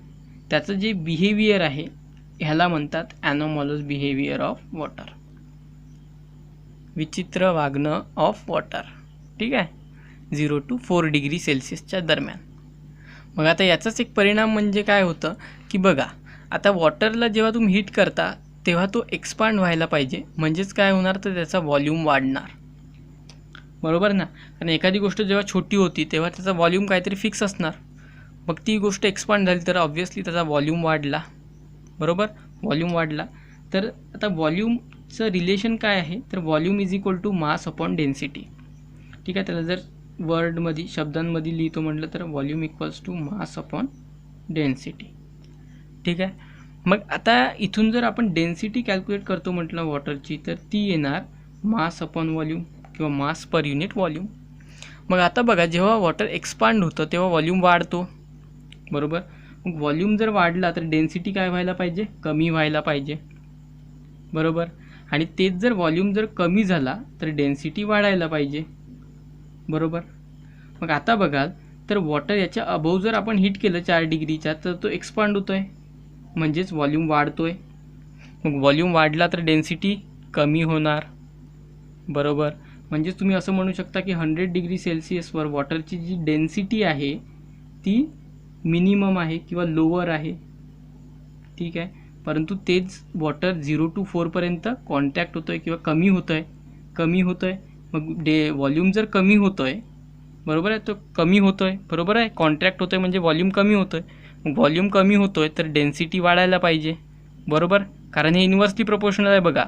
त्याचं जे बिहेवियर आहे ह्याला म्हणतात ॲनोमॅलस बिहेवियर ऑफ वॉटर, विचित्र वागणं ऑफ वॉटर. ठीक आहे, 0 to 4 डिग्री सेल्सिअसच्या दरम्यान. मग आता याचाच एक परिणाम म्हणजे काय होतं की बघा, आता वॉटरला जेव्हा तुम्ही हीट करता तेव्हा तो एक्सपांड व्हायला पाहिजे, म्हणजेच काय होणार तर त्याचा व्हॉल्यूम वाढणार, बरोबर ना. कारण एखादी गोष्ट जेव्हा छोटी होती तेव्हा त्याचा व्हॉल्यूम काहीतरी फिक्स असणार, मग ती गोष्ट एक्सपांड झाली तर ऑब्व्हियसली त्याचा व्हॉल्यूम वाढला, बरोबर, व्हॉल्यूम वाढला. तर आता व्हॉल्यूमचं रिलेशन काय आहे, तर volume is equal to mass upon density. ठीक आहे, त्याला जर वर्डमध्ये शब्दांमध्ये लिहितो म्हटलं तर volume equals to mass upon density. ठीक आहे, मग आता इथून जर आपण डेन्सिटी कॅल्क्युलेट करतो म्हटलं वॉटरची, तर ती येणार मास अपॉन व्हॉल्यूम किंवा मास पर युनिट व्हॉल्यूम. मग आता बघा, जेव्हा वॉटर एक्सपांड होतं तेव्हा व्हॉल्यूम वाढतो, बरोबर, मग व्हॉल्यूम जर वाढला तर डेन्सिटी काय व्हायला पाहिजे, कमी व्हायला पाहिजे, बरोबर. आणि तेच जर व्हॉल्यूम जर कमी झाला तर डेन्सिटी वाढायला पाहिजे, बरोबर. मग आता बघाल तर वॉटर याच्या अबोव जर आपण हीट केलं 4 डिग्रीच्या तर तो एक्सपांड होतो आहे, म्हणजेच व्हॉल्यूम वाढतो आहे. मग व्हॉल्यूम वाढला तर डेन्सिटी कमी होणार, बरोबर. म्हणजेच तुम्ही असं म्हणू शकता की 100 डिग्री सेल्सिअसवर वॉटरची जी डेन्सिटी आहे ती मिनिमम आहे किंवा लोअर आहे, ठीक आहे. परंतु तेच वॉटर 0 to 4 पर्यंत कॉन्टॅक्ट होतो आहे किंवा कमी होतं आहे. मग व्हॉल्यूम जर कमी होतो आहे, बरोबर आहे, तो कमी होतो आहे, बरोबर आहे. कॉन्ट्रॅक्ट होतो आहे म्हणजे व्हॉल्यूम कमी होतो आहे. मग व्हॉल्यूम कमी होतो आहे तर डेन्सिटी वाढायला पाहिजे, बरोबर. कारण हे इन्व्हर्सली प्रोपोर्शनल आहे बघा.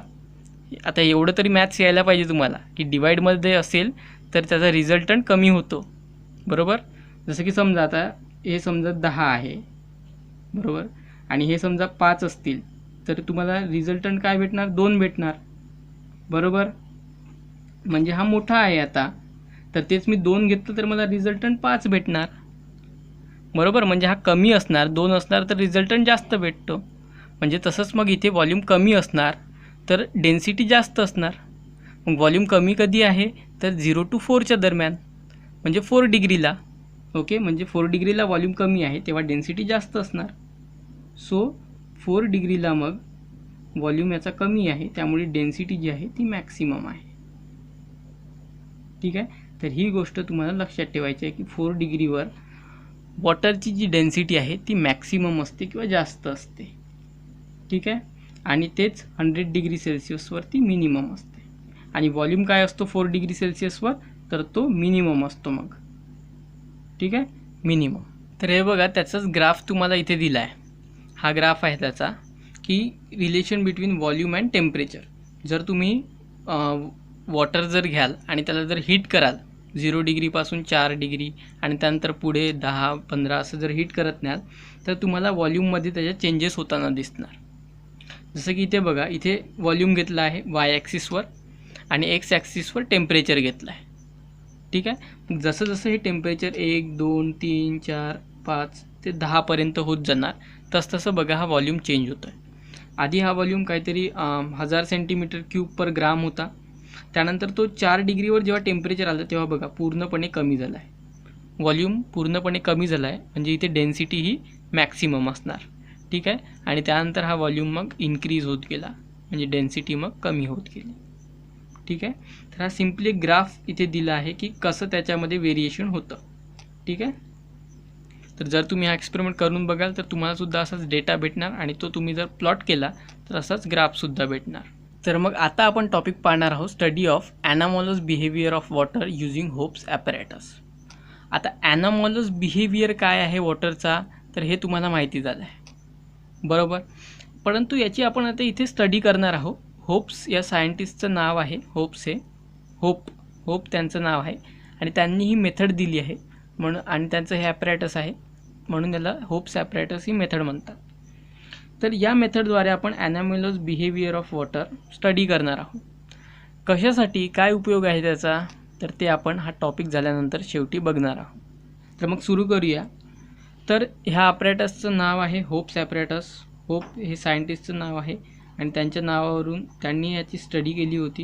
आता एवढं तरी मॅथ्स यायला पाहिजे तुम्हाला की डिवाईडमध्ये असेल तर त्याचा रिझल्टंट कमी होतो, बरोबर. जसं की समजा आता हे समजा 10 आहे, बरोबर, आणि हे समजा 5 असतील तर तुम्हाला रिझल्टंट काय भेटणार, 2 भेटणार, बरोबर. म्हणजे हा मोठा आहे आता, तर तेच मी 2 घेतलं तर मला रिझल्टंट 5 भेटणार, बरोबर. म्हणजे हा कमी असणार, 2 असणार तर रिझल्टंट जास्त भेटतो. म्हणजे तसंच मग इथे व्हॉल्यूम कमी असणार तर डेन्सिटी जास्त असणार. मग व्हॉल्यूम कमी कधी आहे तर 0 to 4च्या दरम्यान, म्हणजे 4 डिग्रीला, ओके. म्हणजे 4 डिग्रीला व्हॉल्यूम कमी आहे तेव्हा डेन्सिटी जास्त असणार. सो 4 डिग्रीला मग व्हॉल्यूम याचा कमी आहे त्यामुळे डेन्सिटी जी आहे ती मॅक्सिमम आहे, ठीक आहे. तर ही गोष्ट तुम्हाला लक्षात ठेवायची आहे की 4 डिग्रीवर वॉटरची जी डेन्सिटी आहे ती मॅक्सिमम असते किंवा जास्त असते, ठीक आहे. आणि तेच 100 डिग्री सेल्सिअसवरती मिनिमम असते. आणि व्हॉल्यूम काय असतो 4 डिग्री सेल्सिअसवर, तर तो मिनिमम असतो मग, ठीक आहे, मिनिमम. तर हे बघा त्याचाच ग्राफ तुम्हाला इथे दिला आहे. हा ग्राफ आहे त्याचा की relation between volume and temperature. जर तुम्ही वॉटर जर घ्याल आणि त्याला जर हीट कराल 0 डिग्रीपासून 4 डिग्री आणि त्यानंतर पुढे 10-15 असं जर हीट करत न्याल तर तुम्हाला व्हॉल्यूममध्ये त्याच्या चेंजेस होताना दिसणार. जसं की इथे बघा, इथे व्हॉल्यूम घेतला आहे वाय ॲक्सिसवर आणि एक्स ॲक्सिसवर टेम्परेचर घेतलं आहे, ठीक आहे. जसं जसं हे टेम्परेचर 1, 2, 3, 4, 5 ते 10पर्यंत होत जाणार तसं बघा हा व्हॉल्यूम चेंज होतो आहे. आधी हा व्हॉल्यूम काहीतरी 1000 सेंटीमीटर क्यूब पर ग्राम होता. त्यानंतर तो 4 डिग्रीवर जेव्हा टेम्परेचर आलं तेव्हा बघा पूर्णपणे कमी झाला आहे, व्हॉल्यूम पूर्णपणे कमी झाला आहे. म्हणजे इथे डेन्सिटी ही मॅक्सिमम असणार, ठीक आहे. आणि त्यानंतर हा व्हॉल्यूम मग इन्क्रीज होत गेला म्हणजे डेन्सिटी मग कमी होत गेली, ठीक आहे. तर हा सिम्पली ग्राफ इथे दिला आहे की कसं त्याच्यामध्ये व्हेरिएशन होतं, ठीक आहे. तर जर तुम्ही हा एक्सपेरिमेंट करून बघाल तर तुम्हालासुद्धा असाच डेटा भेटणार आणि तो तुम्ही जर प्लॉट केला तर असाच ग्राफसुद्धा भेटणार. तर मग आता आपण टॉपिक पाहणार आहोत study of anomalous behaviour of water using Hope's apparatus. आता ॲनामॉलस बिहेवियर काय आहे वॉटरचा तर हे तुम्हाला माहिती झालं आहे, बरोबर. परंतु याची आपण आता इथे स्टडी करणार आहोत. होप्स या सायंटिस्टचं नाव आहे, होप्स हे होप त्यांचं नाव आहे आणि त्यांनी ही मेथड दिली आहे म्हणून, आणि त्यांचं हे ॲपॅरेटस आहे म्हणून याला होप्स ॲपॅरेटस ही मेथड म्हणतात. तर या मेथडद्वारे आपण ॲनामॉलस बिहेवियर ऑफ वॉटर स्टडी करणार आहोत. कशासाठी, काय उपयोग आहे त्याचा, तर ते आपण हा टॉपिक झाल्यानंतर शेवटी बघणार आहोत. तर मग सुरू करूया. तर ह्या ॲपॅरेटसचं नाव आहे होप्स ॲपॅरेटस. होप हे सायंटिस्टचं नाव आहे आणि त्यांच्या नावावरून त्यांनी याची स्टडी केली होती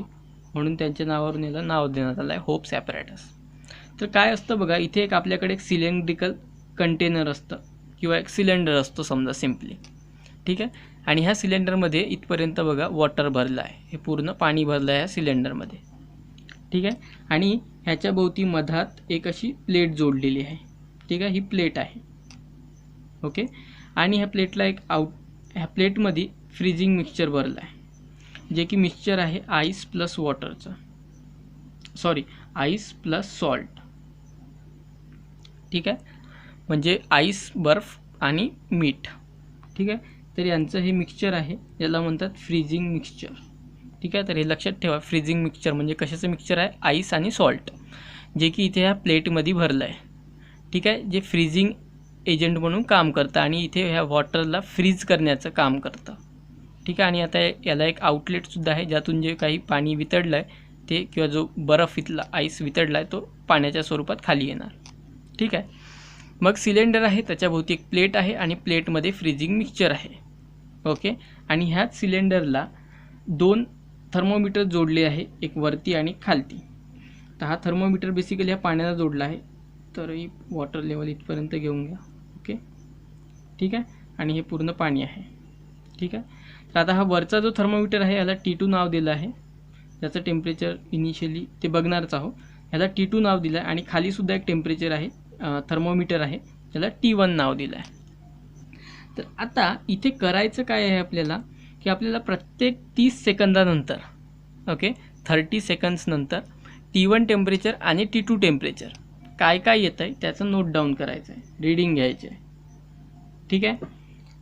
म्हणून त्यांच्या नावावरून याला नाव देण्यात आलं आहे होप्स ॲपॅरेटस. तर काय असतं बघा, इथे एक आपल्याकडे एक सिलेंड्रिकल कंटेनर असतं किंवा एक सिलेंडर असतो समजा सिम्पली, ठीक आहे. आणि ह्या सिलेंडरमध्ये इथपर्यंत बघा वॉटर भरलं आहे, हे पूर्ण पाणी भरलं आहे ह्या सिलेंडरमध्ये, ठीक आहे. आणि ह्याच्या भोवती मधात एक अशी प्लेट जोडलेली आहे, ठीक आहे. ही प्लेट आहे, ओके. आणि ह्या प्लेटला ह्या प्लेटमध्ये फ्रीजिंग मिक्सचर भरलं आहे जे की मिक्सचर आहे आईस प्लस वॉटरचं, आईस प्लस सॉल्ट, ठीक आहे. म्हणजे आईस, बर्फ आणि मीठ, ठीक आहे. तर यांचं हे मिक्सचर आहे, याला म्हणतात फ्रीजिंग मिक्सचर, ठीक आहे. तर हे लक्षात ठेवा, फ्रीजिंग मिक्सचर म्हणजे कशाचं मिक्सचर आहे, आईस आणि सॉल्ट, जे की इथे ह्या प्लेटमध्ये भरलं आहे, ठीक आहे. जे फ्रीजिंग एजंट म्हणून काम करतं आणि इथे ह्या वॉटरला फ्रीज करण्याचं काम करतं, ठीक आहे. आणि आता याला एक आउटलेटसुद्धा आहे ज्यातून जे काही पाणी वितळलं आहे ते किंवा जो बर्फ इथला आईस वितळला आहे तो पाण्याच्या स्वरूपात खाली येणार, ठीक आहे. मग सिलेंडर आहे, त्याच्याभोवती एक प्लेट आहे आणि प्लेटमध्ये फ्रीजिंग मिक्सचर आहे. ओके. आणि ह्याच सिलेंडरला 2 थर्मोमीटर जोडले आहे, एक वरती आणि खालती. तर हा थर्मोमीटर बेसिकली ह्या पाण्याला जोडला आहे. तर ही वॉटर लेवल इथपर्यंत घेऊन घ्या. ओके, ठीक आहे. आणि हे पूर्ण पाणी आहे. ठीक आहे. तर आता हा वरचा जो थर्मोमीटर आहे याला T2 नाव दिलं आहे. त्याचं टेम्परेचर इनिशियली ते बघणारच आहोत. ह्याला T2 नाव दिलं आहे. आणि खालीसुद्धा एक टेम्परेचर आहे, थर्मोमीटर आहे, त्याला T1 नाव दिलं आहे. तर आता इथे करायचं काय आहे आपल्याला, की आपल्याला प्रत्येक 30 सेकंदानंतर, ओके, 30 सेकंड्स नंतर T1 टेम्परेचर आणि T2 टेम्परेचर काय काय येतं आहे त्याचं नोट डाऊन करायचं आहे, रीडिंग घ्यायचे आहे. ठीक आहे.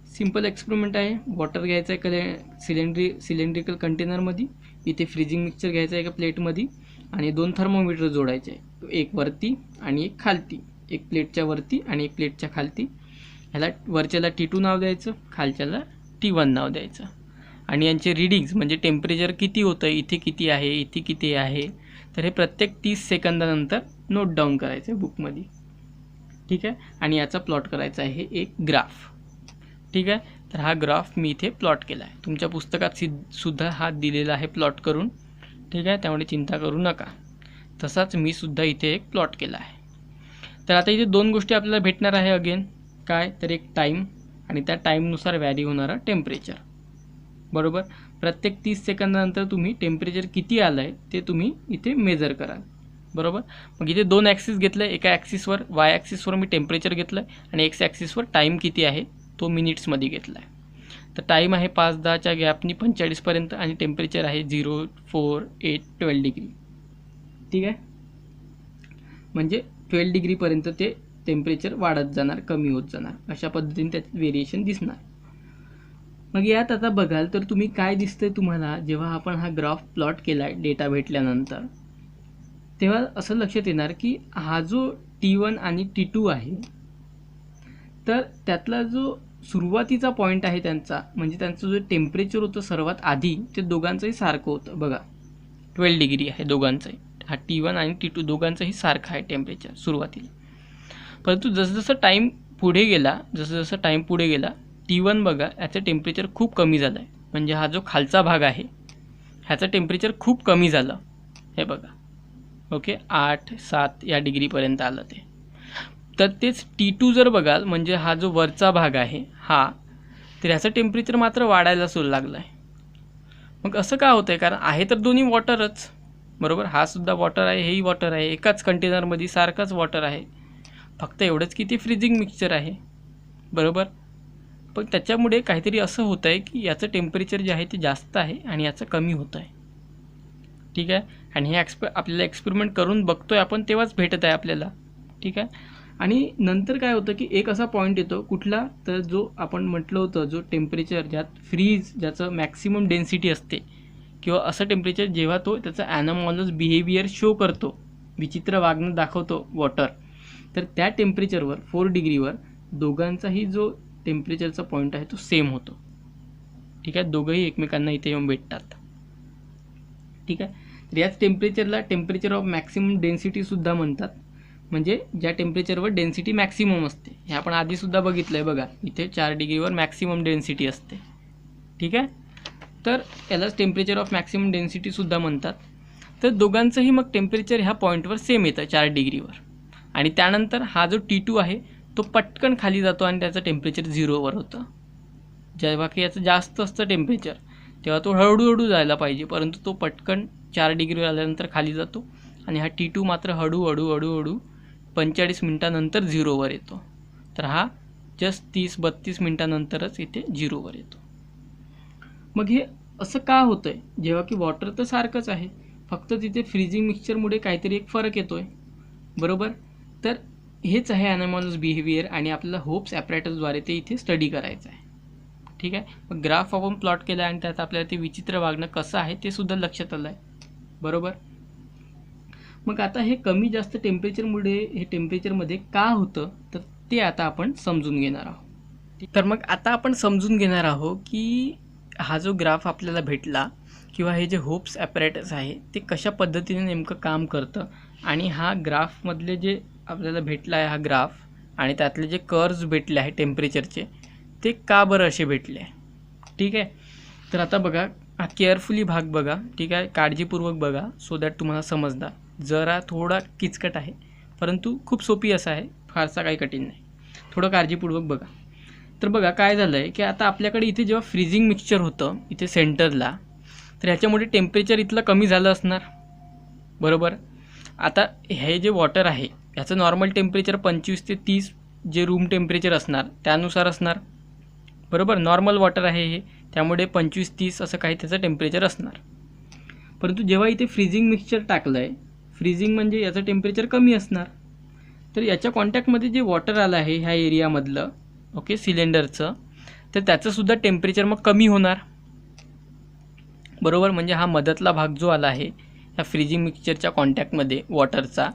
सिंपल एक्सपेरिमेंट आहे. वॉटर घ्यायचं आहे सिलेंड्रिकल कंटेनरमध्ये, इथे फ्रीजिंग मिक्सचर घ्यायचं आहे एका प्लेटमध्ये आणि 2 थर्मोमीटर जोडायचे आहे, एक वरती आणि एक खालती, एक प्लेटच्या वरती आणि एक प्लेटच्या खालती. ह्याला वरच्याला T2 नाव द्यायचं, खालच्याला T1 नाव द्यायचं. आणि यांचे रीडिंग्स म्हणजे टेम्परेचर किती होतं, इथे किती आहे, इथे किती आहे, तर हे प्रत्येक 30 सेकंदानंतर नोट डाऊन करायचं आहे बुकमध्ये. ठीक आहे. आणि याचा प्लॉट करायचा आहे एक ग्राफ. ठीक आहे. तर हा ग्राफ मी इथे प्लॉट केला आहे. तुमच्या पुस्तकात सुद्धा हा दिलेला आहे प्लॉट करून. ठीक आहे. त्यामुळे चिंता करू नका. तसाच मी सुद्धा इथे एक प्लॉट केला आहे. तर आता इथे 2 गोष्टी आपल्याला भेटणार आहे अगेन. काय तर एक टाईम आणि त्या टाईमनुसार व्हॅरी होणारा टेम्परेचर. बरोबर. प्रत्येक 30 सेकंदानंतर तुम्ही टेम्परेचर किती आलं आहे ते तुम्ही इथे मेजर कराल. बरोबर. मग इथे 2 ॲक्सिस घेतलं आहे. एका ॲक्सिसवर वाय ॲक्सिसवर मी टेम्परेचर घेतलं आहे आणि एक्स ॲक्सिसवर टाईम किती आहे तो मिनिट्समध्ये घेतला आहे. तर टाईम आहे 5-10च्या गॅपनी 45पर्यंत आणि टेम्परेचर आहे 0, 4, 8, 12 डिग्री. ठीक आहे. म्हणजे 12 डिग्रीपर्यंत ते टेम्परेचर वाढत जाणार, कमी होत जाणार, अशा पद्धतीने त्यात व्हेरिएशन दिसणार. मग यात आता बघाल तर तुम्ही काय दिसतंय तुम्हाला, जेव्हा आपण हा ग्राफ प्लॉट केला आहे डेटा भेटल्यानंतर, तेव्हा असं लक्षात येणार की हा जो T1 आणि T2 आहे तर त्यातला जो सुरुवातीचा पॉईंट आहे त्यांचा, म्हणजे त्यांचं जो टेम्परेचर होतं सर्वात आधी, ते दोघांचंही सारखं होतं. बघा 12 डिग्री आहे दोघांचंही. हा T1 आणि T2 दोघांचंही सारखं आहे टेम्परेचर सुरुवातीला. परंतु जसं टाईम पुढे गेला T1 बघा याचं टेम्परेचर खूप कमी झालं आहे. म्हणजे हा जो खालचा भाग आहे ह्याचं टेम्परेचर खूप कमी झालं. हे बघा. ओके, 8, 7 या डिग्रीपर्यंत आलं ते. तर तेच T2 जर बघाल, म्हणजे हा जो वरचा भाग आहे हा, तर ह्याचं टेम्परेचर मात्र वाढायला सुरू लागलं आहे. मग असं का होतं आहे? कारण आहे तर दोन्ही वॉटरच. बरोबर. हा सुद्धा वॉटर आहे, हेही वॉटर आहे, एकाच कंटेनरमध्ये सारखंच वॉटर आहे. फक्त एवढंच की ते फ्रीजिंग मिक्सचर आहे. बरोबर. पण त्याच्यामुळे काहीतरी असं होतं आहे की याचं टेम्परेचर जे आहे ते जास्त आहे आणि याचं कमी होतं आहे. ठीक आहे. आणि हे आपल्याला एक्सपेरिमेंट करून बघतो आहे आपण, तेव्हाच भेटत आहे आपल्याला. ठीक आहे. आणि नंतर काय होतं की एक असा पॉईंट येतो कुठला, तर जो आपण म्हटलं होतं, जो टेम्परेचर ज्याचं मॅक्सिमम डेन्सिटी असते, किंवा असं टेम्परेचर जेव्हा तो त्याचा ॲनॉमॉलस बिहेवियर शो करतो, विचित्र वागणं दाखवतो वॉटर, तर त्या टेम्परेचरवर 4 डिग्रीवर दोघांचाही जो टेम्परेचरचा पॉईंट आहे तो सेम होतो. ठीक आहे. दोघंही एकमेकांना इथे येऊन भेटतात. ठीक आहे. तर याच टेम्परेचरला टेम्परेचर ऑफ मॅक्सिमम डेन्सिटीसुद्धा म्हणतात. म्हणजे ज्या टेम्परेचरवर डेन्सिटी मॅक्सिमम असते. हे आपण आधीसुद्धा बघितलं आहे. बघा इथे 4 डिग्रीवर मॅक्सिमम डेन्सिटी असते. ठीक आहे. तर यालाच टेम्परेचर ऑफ मॅक्सिमम डेन्सिटीसुद्धा म्हणतात. तर दोघांचंही मग टेम्परेचर ह्या पॉईंटवर सेम येतं 4 डिग्रीवर. आणि त्यानंतर हा जो T2 आहे तो पटकन खाली जातो आणि त्याचं टेम्परेचर 0वर होतं. जेव्हा की याचं जास्त असतं टेम्परेचर तेव्हा तो हळूहळू जायला पाहिजे, परंतु तो पटकन 4 डिग्रीवर आल्यानंतर खाली जातो. आणि हा T2 मात्र हळूहळू 45 मिनटानंतर 0वर येतो. तर हा जस्ट 30-32 मिनटानंतरच इथे 0वर येतो. मग हे असं का होतं आहे, जेव्हा की वॉटर तर सारखंच आहे, फक्त तिथे फ्रीजिंग मिक्सचरमुळे काहीतरी एक फरक येतो आहे. बरोबर. तर हेच आहे ॲनॉमॉलस बिहेवियर आणि आपल्याला होप्स ॲपॅरेटसद्वारे ते इथे स्टडी करायचं आहे. ठीक आहे. मग ग्राफ आपण प्लॉट केला आणि त्यात आपल्याला ते विचित्र वागणं कसं आहे ते सुद्धा लक्षात आलं आहे. बरोबर. मग आता हे कमी जास्त टेम्परेचरमुळे हे टेम्परेचरमध्ये का होतं, तर ते आता आपण समजून घेणार आहोत. तर मग आता आपण समजून घेणार आहोत की हा जो ग्राफ आपल्याला भेटला, किंवा हे जे होप्स ॲपॅरेटस आहे ते कशा पद्धतीने नेमकं काम करतं, आणि हा ग्राफमधले जे आपल्याला भेटला आहे हा ग्राफ, आणि त्यातले जे कर्व्स भेटले आहे टेम्परेचरचे ते का बरं असे भेटले. ठीक आहे. तर आता बघा, हा केअरफुली भाग बघा. ठीक आहे, काळजीपूर्वक बघा, सो दॅट तुम्हाला समजणार. जरा थोडा किचकट आहे, परंतु खूप सोपी असं आहे, फारसा काही कठीण नाही. थोडं काळजीपूर्वक बघा. तर बघा काय झालं आहे की आता आपल्याकडे इथे जेव्हा फ्रीजिंग मिक्सचर होतं इथे सेंटरला, तर ह्याच्यामुळे टेम्परेचर इथलं कमी झालं असणार, बरोबर. आता हे जे वॉटर आहे ह्याचं नॉर्मल टेम्परेचर 25 ते 30 जे रूम टेम्परेचर असणार त्यानुसार असणार, बरोबर. नॉर्मल वॉटर आहे हे, त्यामुळे 25-30 असं काही त्याचं टेम्परेचर असणार. परंतु जेव्हा इथे फ्रीजिंग मिक्सचर टाकलं आहे, फ्रीजिंग म्हणजे याचं टेम्परेचर कमी असणार, तर याच्या कॉन्टॅक्टमध्ये जे वॉटर आलं आहे ह्या एरियामधलं, ओके, सिलेंडरचं, तर त्याचंसुद्धा टेम्परेचर मग कमी होणार, बरोबर. म्हणजे हा मधातला भाग जो आला आहे ह्या फ्रीजिंग मिक्सचरच्या कॉन्टॅक्टमध्ये वॉटरचा,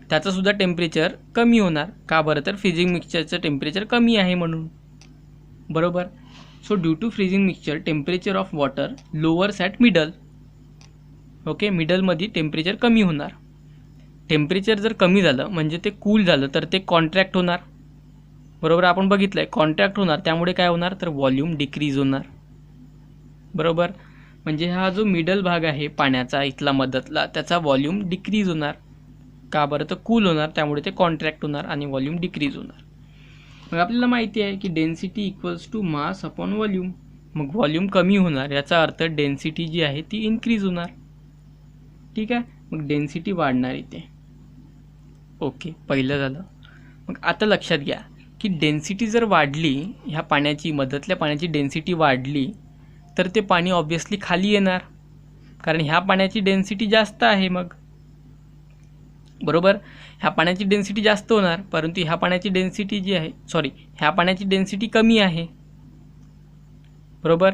त्याचंसुद्धा टेम्परेचर कमी होणार. का बरं, तर फ्रीजिंग मिक्सचरचं टेम्परेचर कमी आहे म्हणून, बरोबर. So due to freezing mixture temperature of water lowers at middle, okay. मिडलमध्ये टेम्परेचर कमी होणार. टेम्परेचर जर कमी झालं म्हणजे ते कूल झालं तर ते कॉन्ट्रॅक्ट होणार, बरोबर. आपण बघितलं आहे कॉन्ट्रॅक्ट होणार, त्यामुळे काय होणार, तर व्हॉल्यूम डिक्रीज होणार, बरोबर. म्हणजे हा जो मिडल भाग आहे पाण्याचा इथला मधातला, त्याचा व्हॉल्यूम डिक्रीज होणार. का बरं, तर कूल होणार, त्यामुळे ते कॉन्ट्रॅक्ट होणार आणि व्हॉल्यूम डिक्रीज होणार. मग आपल्याला माहिती आहे की density equals to mass upon volume. मग व्हॉल्यूम कमी होणार याचा अर्थ डेन्सिटी जी आहे ती इन्क्रीज होणार. ठीक आहे, मग डेन्सिटी वाढणार इथे, ओके, पहिलं झालं. मग आता लक्षात घ्या की डेन्सिटी जर वाढली, ह्या पाण्याची मधातल्या पाण्याची डेन्सिटी वाढली तर ते पाणी ऑब्व्हियसली खाली येणार, कारण ह्या पाण्याची डेन्सिटी जास्त आहे मग, बरोबर. ह्या पाण्याची डेन्सिटी जास्त होणार, परंतु ह्या पाण्याची डेन्सिटी जी आहे, ह्या पाण्याची डेन्सिटी कमी आहे, बरोबर.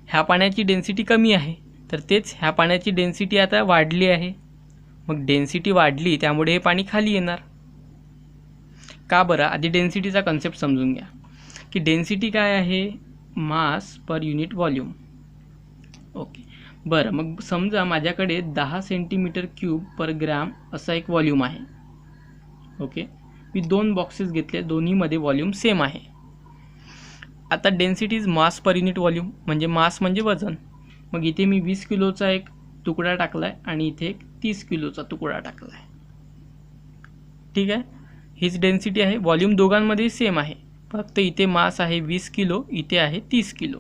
ह्या पाण्याची डेन्सिटी कमी आहे, तर तेच ह्या पाण्याची डेन्सिटी आता वाढली आहे. मग डेन्सिटी वाढली त्यामुळे हे पाणी खाली येणार. का बरं, आधी डेन्सिटीचा कन्सेप्ट समजून घ्या की डेन्सिटी काय आहे, मास पर युनिट व्हॉल्यूम, ओके. बरं, मग समजा माझ्याकडे 10 सेंटीमीटर क्यूब पर ग्रॅम असा एक व्हॉल्यूम आहे, ओके. मी 2 बॉक्सेस घेतले, दोन्हीमध्ये व्हॉल्यूम सेम आहे. आता density is mass per unit volume, म्हणजे मास म्हणजे वजन. मग इथे मी 20 किलोचा एक तुकडा टाकला आहे आणि इथे एक 30 किलोचा तुकडा टाकला आहे. ठीक आहे, हीच डेन्सिटी आहे. व्हॉल्यूम दोघांमध्ये सेम आहे, फक्त इथे मास आहे 20 किलो, इथे आहे 30 किलो.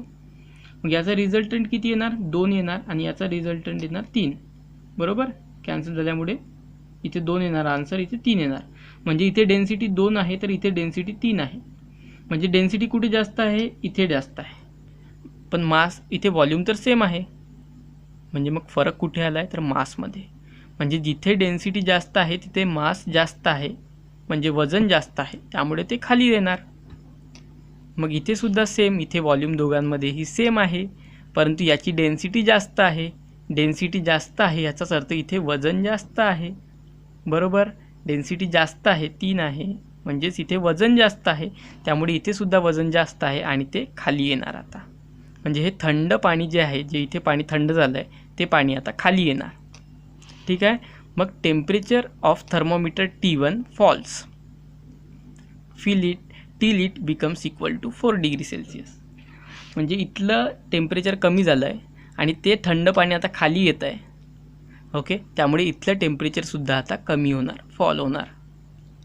मग याचा रिझल्टंट किती येणार, 2 येणार, आणि याचा रिझल्टंट येणार 3, बरोबर. कॅन्सल झाल्यामुळे इथे 2 येणार आन्सर, इथे 3 येणार. म्हणजे इथे डेन्सिटी 2 आहे तर इथे डेन्सिटी 3 आहे. म्हणजे डेन्सिटी कुठे जास्त आहे, इथे जास्त आहे, पण मास इथे व्हॉल्यूम तर सेम आहे. म्हणजे मग फरक कुठे आला आहे, तर मासमध्ये. म्हणजे जिथे डेन्सिटी जास्त आहे तिथे मास जास्त आहे, म्हणजे वजन जास्त आहे, त्यामुळे ते खाली येणार. मग इथे सुद्धा सेम, इथे व्हॉल्यूम दोघांमध्येही सेम आहे, परंतु याची डेन्सिटी जास्त आहे. डेन्सिटी जास्त आहे याचाच अर्थ इथे वजन जास्त आहे, बरोबर. डेन्सिटी जास्त आहे, 3 आहे, म्हणजेच इथे वजन जास्त आहे, त्यामुळे इथे सुद्धा वजन जास्त आहे आणि ते खाली येणार आता. म्हणजे हे थंड पाणी जे आहे, जे इथे पाणी थंड झालं आहे ते पाणी आता खाली येणार. ठीक आहे, मग temperature of thermometer T1 falls till it becomes equal to 4 degree Celsius. म्हणजे इथलं टेम्परेचर कमी झालं आहे आणि ते थंड पाणी आता खाली येत आहे, ओके. त्यामुळे इथलं टेम्परेचरसुद्धा आता कमी होणार, फॉल होणार.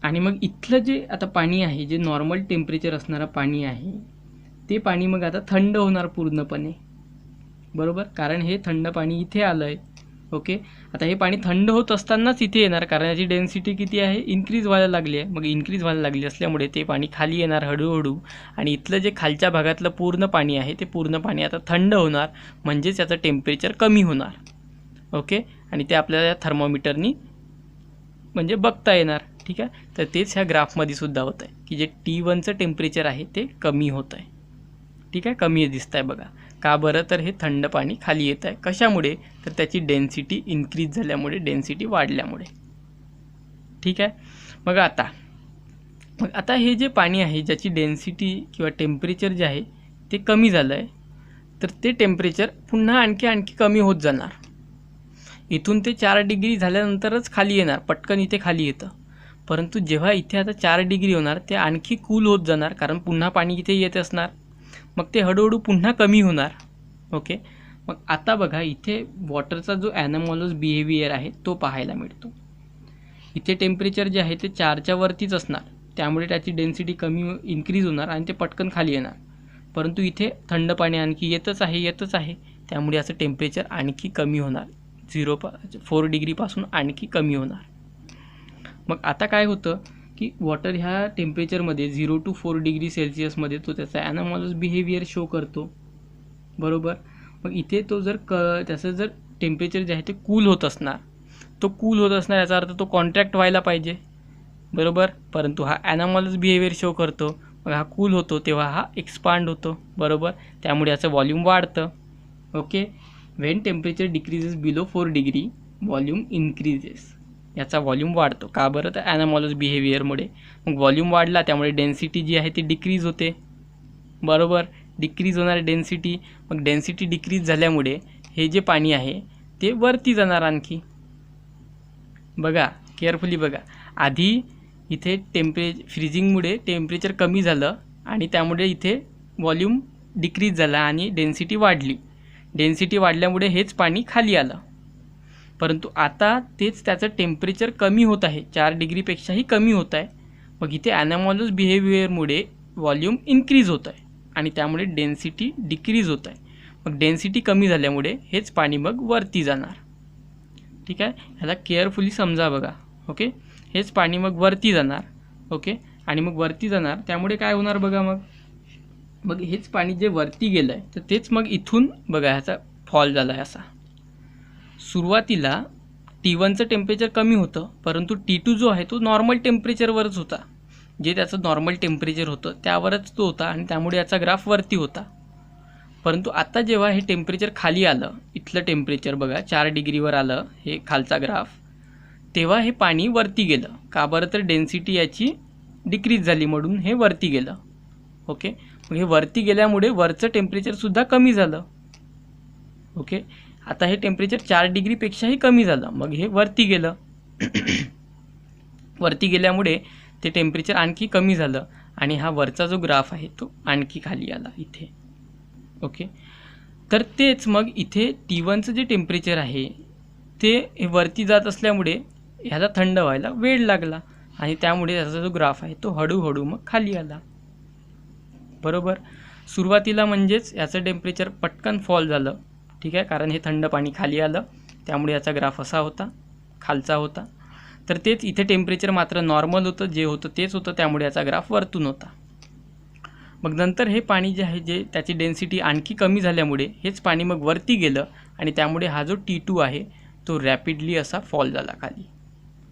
आणि मग इथलं जे आता पाणी आहे, जे नॉर्मल टेम्परेचर असणारं पाणी आहे, ते पाणी मग आता थंड होणार पूर्णपणे, बरोबर. कारण हे थंड पाणी इथे आलं आहे, ओके. आता हे पाणी थंड होत असतानाच इथे येणार, कारण याची डेन्सिटी किती आहे, इन्क्रीज व्हायला लागली आहे. मग इन्क्रीज व्हायला लागली असल्यामुळे ते पाणी खाली येणार हळूहळू, आणि इथलं जे खालच्या भागातलं पूर्ण पाणी आहे ते पूर्ण पाणी आता थंड होणार, म्हणजेच याचं टेम्परेचर कमी होणार, ओके. आणि ते आपल्याला थर्मोमीटरनी म्हणजे बघता येणार. ठीक आहे, तर तेच ह्या ग्राफमध्ये सुद्धा होतं आहे की जे T1चं टेम्परेचर आहे ते कमी होत आहे. ठीक आहे, कमी दिसत आहे बघा. का बरं, तर हे थंड पाणी खाली येत आहे. कशामुळे, तर त्याची डेन्सिटी इन्क्रीज झाल्यामुळे, डेन्सिटी वाढल्यामुळे. ठीक आहे, मग आता हे जे पाणी आहे ज्याची डेन्सिटी किंवा टेम्परेचर जे आहे ते कमी झालं आहे, तर ते टेम्परेचर पुन्हा आणखी कमी होत जाणार. इथून ते 4 डिग्री झाल्यानंतरच खाली येणार, पटकन इथे खाली येतं. परंतु जेव्हा इथे आता 4 डिग्री होणार ते आणखी कूल होत जाणार, कारण पुन्हा पाणी इथे येत असणार, मग ते हळूहळू पुन्हा कमी होणार. ओके. मग आता बघा इथे वॉटरचा जो ॲनॉमलस बिहेवियर आहे तो पाहायला मिळतो. इथे टेम्परेचर जे आहे ते 4च्या वरतीच असणार, त्यामुळे त्याची डेन्सिटी कमी इन्क्रीज होणार आणि ते पटकन खाली येणार. परंतु इथे थंड पाणी आणखी येतच आहे, त्यामुळे याचं टेम्परेचर आणखी कमी होणार, 4 डिग्रीपासून आणखी कमी होणार. मग आता काय होतं की वॉटर ह्या टेम्परेचरमध्ये 0 to 4 डिग्री सेल्सिअसमध्ये तो त्याचा ॲनॉमलस बिहेवियर शो करतो, बरोबर. मग इथे तो जर त्याचं जर टेम्परेचर जे आहे ते कूल होत असणार, याचा अर्थ तो कॉन्ट्रॅक्ट व्हायला पाहिजे, बरोबर. परंतु हा ॲनॉमलस बिहेवियर शो करतो, मग हा कूल होतो तेव्हा हा एक्सपांड होतो, बरोबर. त्यामुळे याचं व्हॉल्यूम वाढतं. Okay. When temperature decreases below 4 degree volume increases, याचा व्हॉल्यूम वाढतो. का बरं? तर ॲनॉमलस बिहेवियरमुळे. मग व्हॉल्यूम वाढला त्यामुळे डेन्सिटी जी आहे ती डिक्रीज होते, बरोबर. डिक्रीज होणार डेन्सिटी, मग डेन्सिटी डिक्रीज झाल्यामुळे हे जे पाणी आहे ते वरती जाणार आणखी. बघा केअरफुली बघा, आधी इथे फ्रीजिंगमुळे टेम्परेचर कमी झालं आणि त्यामुळे इथे व्हॉल्यूम डिक्रीज झाला आणि डेन्सिटी वाढली. डेन्सिटी वाढल्यामुळे हेच पाणी खाली आलं. परंतु आता तेच त्याचं टेम्परेचर कमी होत आहे, 4 डिग्रीपेक्षाही कमी होत आहे. मग इथे ॲनॉमलस बिहेवियरमुळे व्हॉल्यूम इन्क्रीज होत आहे आणि त्यामुळे डेन्सिटी डिक्रीज होत आहे. मग डेन्सिटी कमी झाल्यामुळे हेच पाणी मग वरती जाणार. ठीक आहे, ह्याला केअरफुली समजा बघा. ओके. हेच पाणी मग वरती जाणार. ओके. आणि मग वरती जाणार त्यामुळे काय होणार बघा, मग हेच पाणी जे वरती गेलं आहे तर तेच मग इथून बघा ह्याचा फॉल झाला आहे असा. सुरुवातीला T1चं टेम्परेचर कमी होतं, परंतु T2 जो आहे तो नॉर्मल टेम्परेचरवरच होता, जे त्याचं नॉर्मल टेम्परेचर होतं त्यावरच तो होता आणि त्यामुळे याचा ग्राफ वरती होता. परंतु आता जेव्हा हे टेम्परेचर खाली आलं, इथलं टेम्परेचर बघा 4 डिग्रीवर आलं हे खालचा ग्राफ, तेव्हा हे पाणी वरती गेलं. का बरं? तर डेन्सिटी याची डिक्रीज झाली म्हणून हे वरती गेलं. ओके. मग हे वरती गेल्यामुळे वरचं टेम्परेचरसुद्धा कमी झालं. ओके. आता हे टेम्परेचर 4 डिग्रीपेक्षाही कमी झालं, मग हे वरती गेलं. वरती गेल्यामुळे ते टेम्परेचर आणखी कमी झालं आणि हा वरचा जो ग्राफ आहे तो आणखी खाली आला इथे. ओके. तर तेच मग इथे T1चं जे टेम्परेचर आहे ते वरती जात असल्यामुळे ह्याला थंड व्हायला वेळ लागला आणि त्यामुळे त्याचा जो ग्राफ आहे तो हळूहळू मग खाली आला, बरोबर. सुरुवातीला म्हणजेच याचं टेम्परेचर पटकन फॉल झालं, ठीक आहे, कारण हे थंड पाणी खाली आलं त्यामुळे याचा ग्राफ असा होता, खालचा होता. तर तेच इथे टेम्परेचर मात्र नॉर्मल होतं, जे होतं तेच होतं, त्यामुळे याचा ग्राफ वरतून होता. मग नंतर हे पाणी जे आहे जे त्याची डेन्सिटी आणखी कमी झाल्यामुळे हेच पाणी मग वरती गेलं आणि त्यामुळे हा जो T2 आहे तो रॅपिडली असा फॉल झाला खाली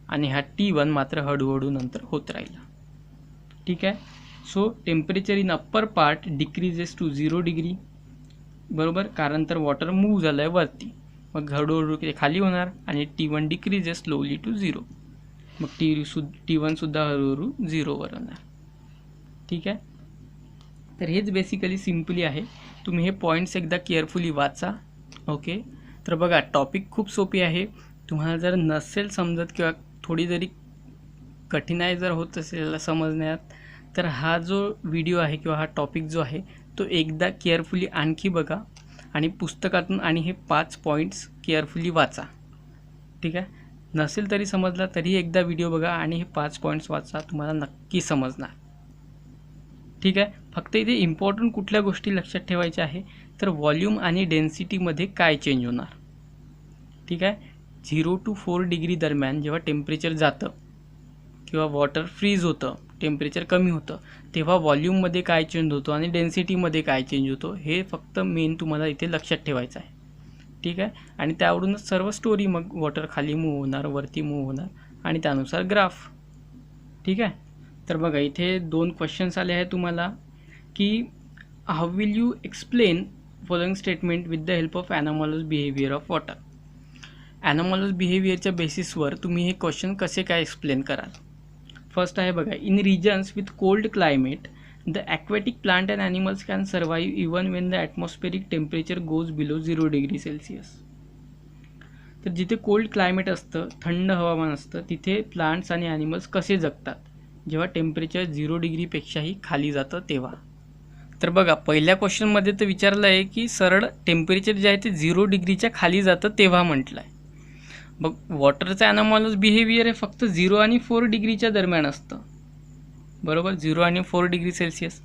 आणि हा T1 मात्र हळूहळू नंतर होत राहिला. ठीक आहे. So temperature in upper part decreases to 0 degree, बरोबर, कारण तर वॉटर मूव्ह झालं आहे वरती, मग हळूहळू ते खाली होणार आणि T1 डिक्रीजेस स्लोली टू 0, मग T1सुद्धा हळूहळू 0वर होणार. ठीक आहे. तर हेच बेसिकली सिम्पली आहे. तुम्ही हे पॉईंट्स एकदा केअरफुली वाचा. ओके. तर बघा टॉपिक खूप सोपी आहे. तुम्हाला जर नसेल समजत किंवा थोडी जरी कठीणाई जर होत असेल समजण्यात, तर हा जो व्हिडिओ आहे किंवा हा टॉपिक जो आहे तो एकदा केअरफुली आणखी बघा आणि पुस्तकातून आणि हे 5 पॉईंट्स केअरफुली वाचा. ठीक आहे. नसेल तरी समजला तरी एकदा व्हिडिओ बघा आणि हे 5 पॉईंट्स वाचा, तुम्हाला नक्की समजणार. ठीक आहे. फक्त इथे इम्पॉर्टंट कुठल्या गोष्टी लक्षात ठेवायच्या आहे तर व्हॉल्यूम आणि डेन्सिटीमध्ये काय चेंज होणार. ठीक आहे. 0 to 4 डिग्री दरम्यान जेव्हा टेम्परेचर जातं किंवा वॉटर फ्रीज होतं, टेम्परेचर कमी होतं, तेव्हा व्हॉल्यूममध्ये काय चेंज होतो आणि डेन्सिटीमध्ये काय चेंज होतो हे फक्त मेन तुम्हाला इथे लक्षात ठेवायचं आहे. ठीक आहे. आणि त्यावरूनच सर्व स्टोरी, मग वॉटर खाली मूव्ह होणार, वरती मूव्ह होणार आणि त्यानुसार ग्राफ. ठीक आहे. तर बघा इथे 2 क्वेश्चन्स आले आहेत तुम्हाला की how will you explain following statement with the help of anomalous behaviour of water. ॲनॉमलस बिहेवियरच्या बेसिसवर तुम्ही हे क्वेश्चन कसे काय एक्सप्लेन कराल. फर्स्ट आहे बघा, in regions with cold climate the aquatic plant and animals can survive even when the atmospheric temperature goes below 0 degree Celsius. तर जिथे कोल्ड क्लायमेट असतं, थंड हवामान असतं, तिथे प्लांट्स आणि ॲनिमल्स कसे जगतात जेव्हा टेम्परेचर 0 डिग्रीपेक्षाही खाली जातं तेव्हा. तर बघा पहिल्या क्वेश्चनमध्ये तर विचारलं आहे की सरळ टेम्परेचर जे आहे ते 0 डिग्रीच्या खाली जातं तेव्हा म्हटलं आहे. बघ वॉटरचं ॲनामॉलस बिहेवियर हे फक्त 0 आणि 4 डिग्रीच्या दरम्यान असतं, बरोबर, 0 आणि 4 डिग्री सेल्सिअस.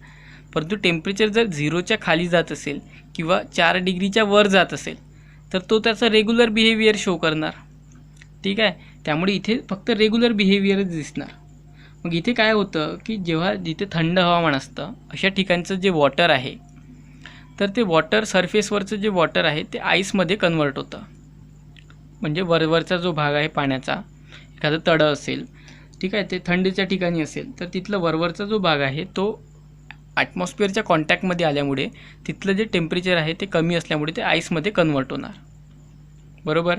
परंतु टेम्परेचर जर 0च्या खाली जात असेल किंवा 4 डिग्रीच्या वर जात असेल तर तो त्याचा रेग्युलर बिहेवियर शो करणार. ठीक आहे, त्यामुळे इथे फक्त रेग्युलर बिहेवियरच दिसणार. मग इथे काय होतं की जेव्हा जिथे थंड हवामान असतं अशा ठिकाणचं जे वॉटर आहे तर ते वॉटर सरफेसवरचं जे वॉटर आहे ते आईसमध्ये कन्वर्ट होतं. म्हणजे वरवरचा जो भाग आहे पाण्याचा, एखादं तळं असेल, ठीक आहे, ते थंडीच्या ठिकाणी असेल तर तिथलं वरवरचा जो भाग आहे तो ॲटमॉस्फिअरच्या कॉन्टॅक्टमध्ये आल्यामुळे तिथलं जे टेम्परेचर आहे ते कमी असल्यामुळे ते आईसमध्ये कन्वर्ट होणार, बरोबर.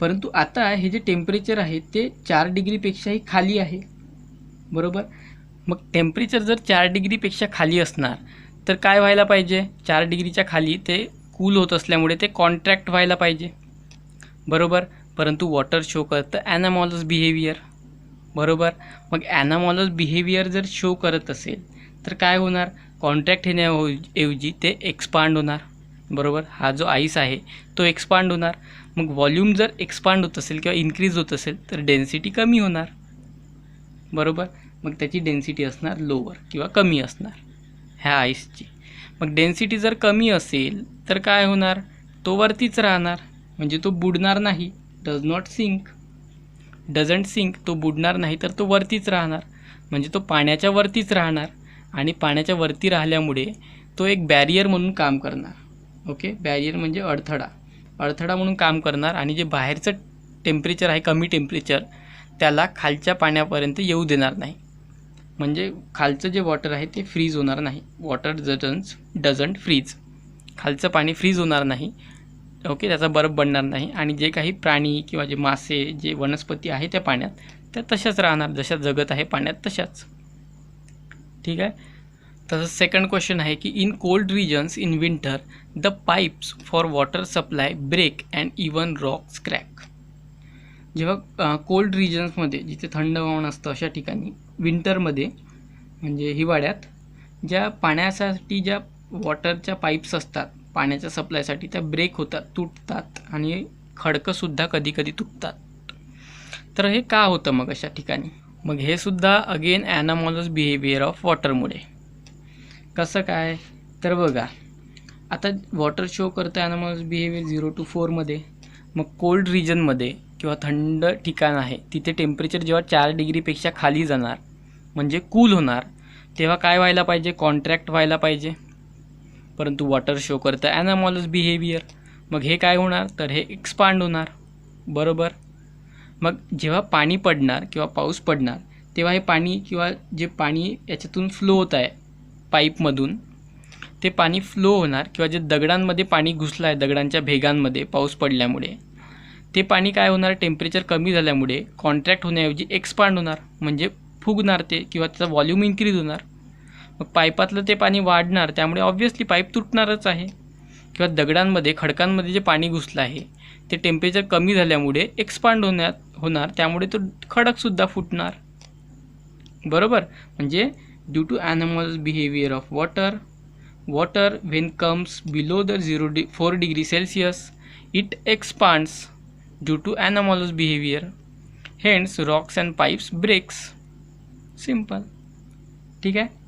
परंतु आता हे जे टेम्परेचर आहे ते 4 डिग्रीपेक्षाही खाली आहे, बरोबर. मग टेम्परेचर जर 4 डिग्रीपेक्षा खाली असणार तर काय व्हायला पाहिजे, 4 डिग्रीच्या खाली ते कूल होत असल्यामुळे ते कॉन्ट्रॅक्ट व्हायला पाहिजे, बरोबर. परंतु वॉटर शो करतं ॲनामॉलस बिहेवियर, बरोबर. मग ॲनामॉलस बिहेवियर जर शो करत असेल तर काय होणार, कॉन्ट्रॅक्ट होण्याऐवजी ते एक्सपांड होणार, बरोबर. हा जो आईस आहे तो एक्सपांड होणार. मग व्हॉल्यूम जर एक्सपांड होत असेल किंवा इन्क्रीज होत असेल तर डेन्सिटी कमी होणार, बरोबर. मग त्याची डेन्सिटी असणार लोअर किंवा कमी असणार ह्या आईसची. मग डेन्सिटी जर कमी असेल तर काय होणार, तो वरतीच राहणार, म्हणजे तो बुडणार नाही, डझंट सिंक, तो बुडणार नाही तर तो वरतीच राहणार, म्हणजे तो पाण्याच्या वरतीच राहणार. आणि पाण्याच्या वरती राहिल्यामुळे तो एक बॅरियर म्हणून काम करणार. ओके, बॅरियर म्हणजे अडथळा म्हणून काम करणार. आणि जे बाहेरचं टेम्परेचर आहे, कमी टेम्परेचर, त्याला खालच्या पाण्यापर्यंत येऊ देणार नाही. म्हणजे खालचं जे वॉटर आहे ते फ्रीज होणार नाही. वॉटर डझंट फ्रीज, खालचं पाणी फ्रीज होणार नाही. ओके, त्याचा बर्फ बनणार नाही. आणि जे काही प्राणी किंवा जे मासे, जे वनस्पती आहे त्या पाण्यात, त्या तशाच राहणार, जशा जगत आहे पाण्यात तशाच. ठीक आहे. तसंच सेकंड क्वेश्चन आहे की in cold regions in winter the pipes for water supply break and even rocks crack. जेव्हा कोल्ड रिजन्समध्ये, जिथे थंड हवामान असतं अशा ठिकाणी, विंटरमध्ये म्हणजे हिवाळ्यात, ज्या पाण्यासाठी ज्या वॉटरच्या पाईप्स असतात पाण्याच्या सप्लायसाठी, त्या ब्रेक होतात, तुटतात आणि खडकंसुद्धा कधीकधी तुटतात. तर हे का होतं मग अशा ठिकाणी? मग हे सुद्धा अगेन ॲनामॉलस बिहेवियर ऑफ वॉटरमुळे. कसं काय, तर बघा आता वॉटर शो करतं ॲनामॉलस बिहेवियर 0 to 4 मध्ये. मग कोल्ड रिजनमध्ये किंवा थंड ठिकाण आहे तिथे टेम्परेचर जेव्हा 4 डिग्रीपेक्षा खाली जाणार, म्हणजे कूल होणार, तेव्हा काय व्हायला पाहिजे, कॉन्ट्रॅक्ट व्हायला पाहिजे. परंतु वॉटर शो करतं ॲनामॉलस बिहेवियर. मग हे काय होणार, तर हे एक्सपांड होणार, बरोबर. मग जेव्हा पाणी पडणार किंवा पाऊस पडणार तेव्हा हे पाणी किंवा जे पाणी याच्यातून फ्लो होत आहे पाईपमधून, ते पाणी फ्लो होणार. किंवा जे दगडांमध्ये पाणी घुसलं आहे, दगडांच्या भेगांमध्ये पाऊस पडल्यामुळे, ते पाणी काय होणार, टेम्परेचर कमी झाल्यामुळे कॉन्ट्रॅक्ट होण्याऐवजी एक्सपांड होणार, म्हणजे फुगणार ते, किंवा त्याचा व्हॉल्यूम इन्क्रीज होणार. मग पाईपातलं ते पाणी वाढणार, त्यामुळे ऑब्व्हियसली पाईप तुटणारच आहे. किंवा दगडांमध्ये, खडकांमध्ये जे पाणी घुसलं आहे ते टेम्परेचर कमी झाल्यामुळे एक्सपांड होणार, त्यामुळे तो खडकसुद्धा फुटणार, बरोबर. म्हणजे due to anomalous behaviour of water when comes below the 4 degree Celsius it expands due to anomalous behaviour, hence rocks and pipes breaks. Simple. ठीक आहे.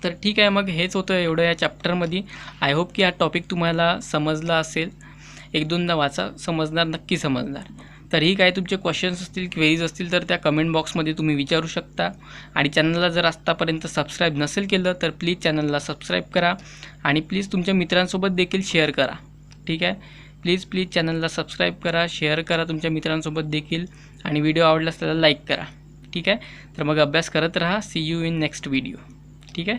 तर ठीक आहे, मग हेच होतं एवढं या चॅप्टरमध्ये. आय होप की हा टॉपिक तुम्हाला समजला असेल. 1-2दा वाचा, समजणार, नक्की समजणार. तरीही काय तुमचे क्वेश्चन्स असतील, क्वेरीज असतील तर त्या कमेंट बॉक्समध्ये तुम्ही विचारू शकता. आणि चॅनलला जर आत्तापर्यंत सबस्क्राईब नसेल केलं तर प्लीज चॅनलला सबस्क्राईब करा आणि प्लीज तुमच्या मित्रांसोबत देखील शेअर करा. ठीक आहे, प्लीज चॅनलला सबस्क्राईब करा, शेअर करा तुमच्या मित्रांसोबत देखील, आणि व्हिडिओ आवडला असल्यास लाईक करा. ठीक आहे, तर मग अभ्यास करत राहा. See you in next video. ठीक आहे.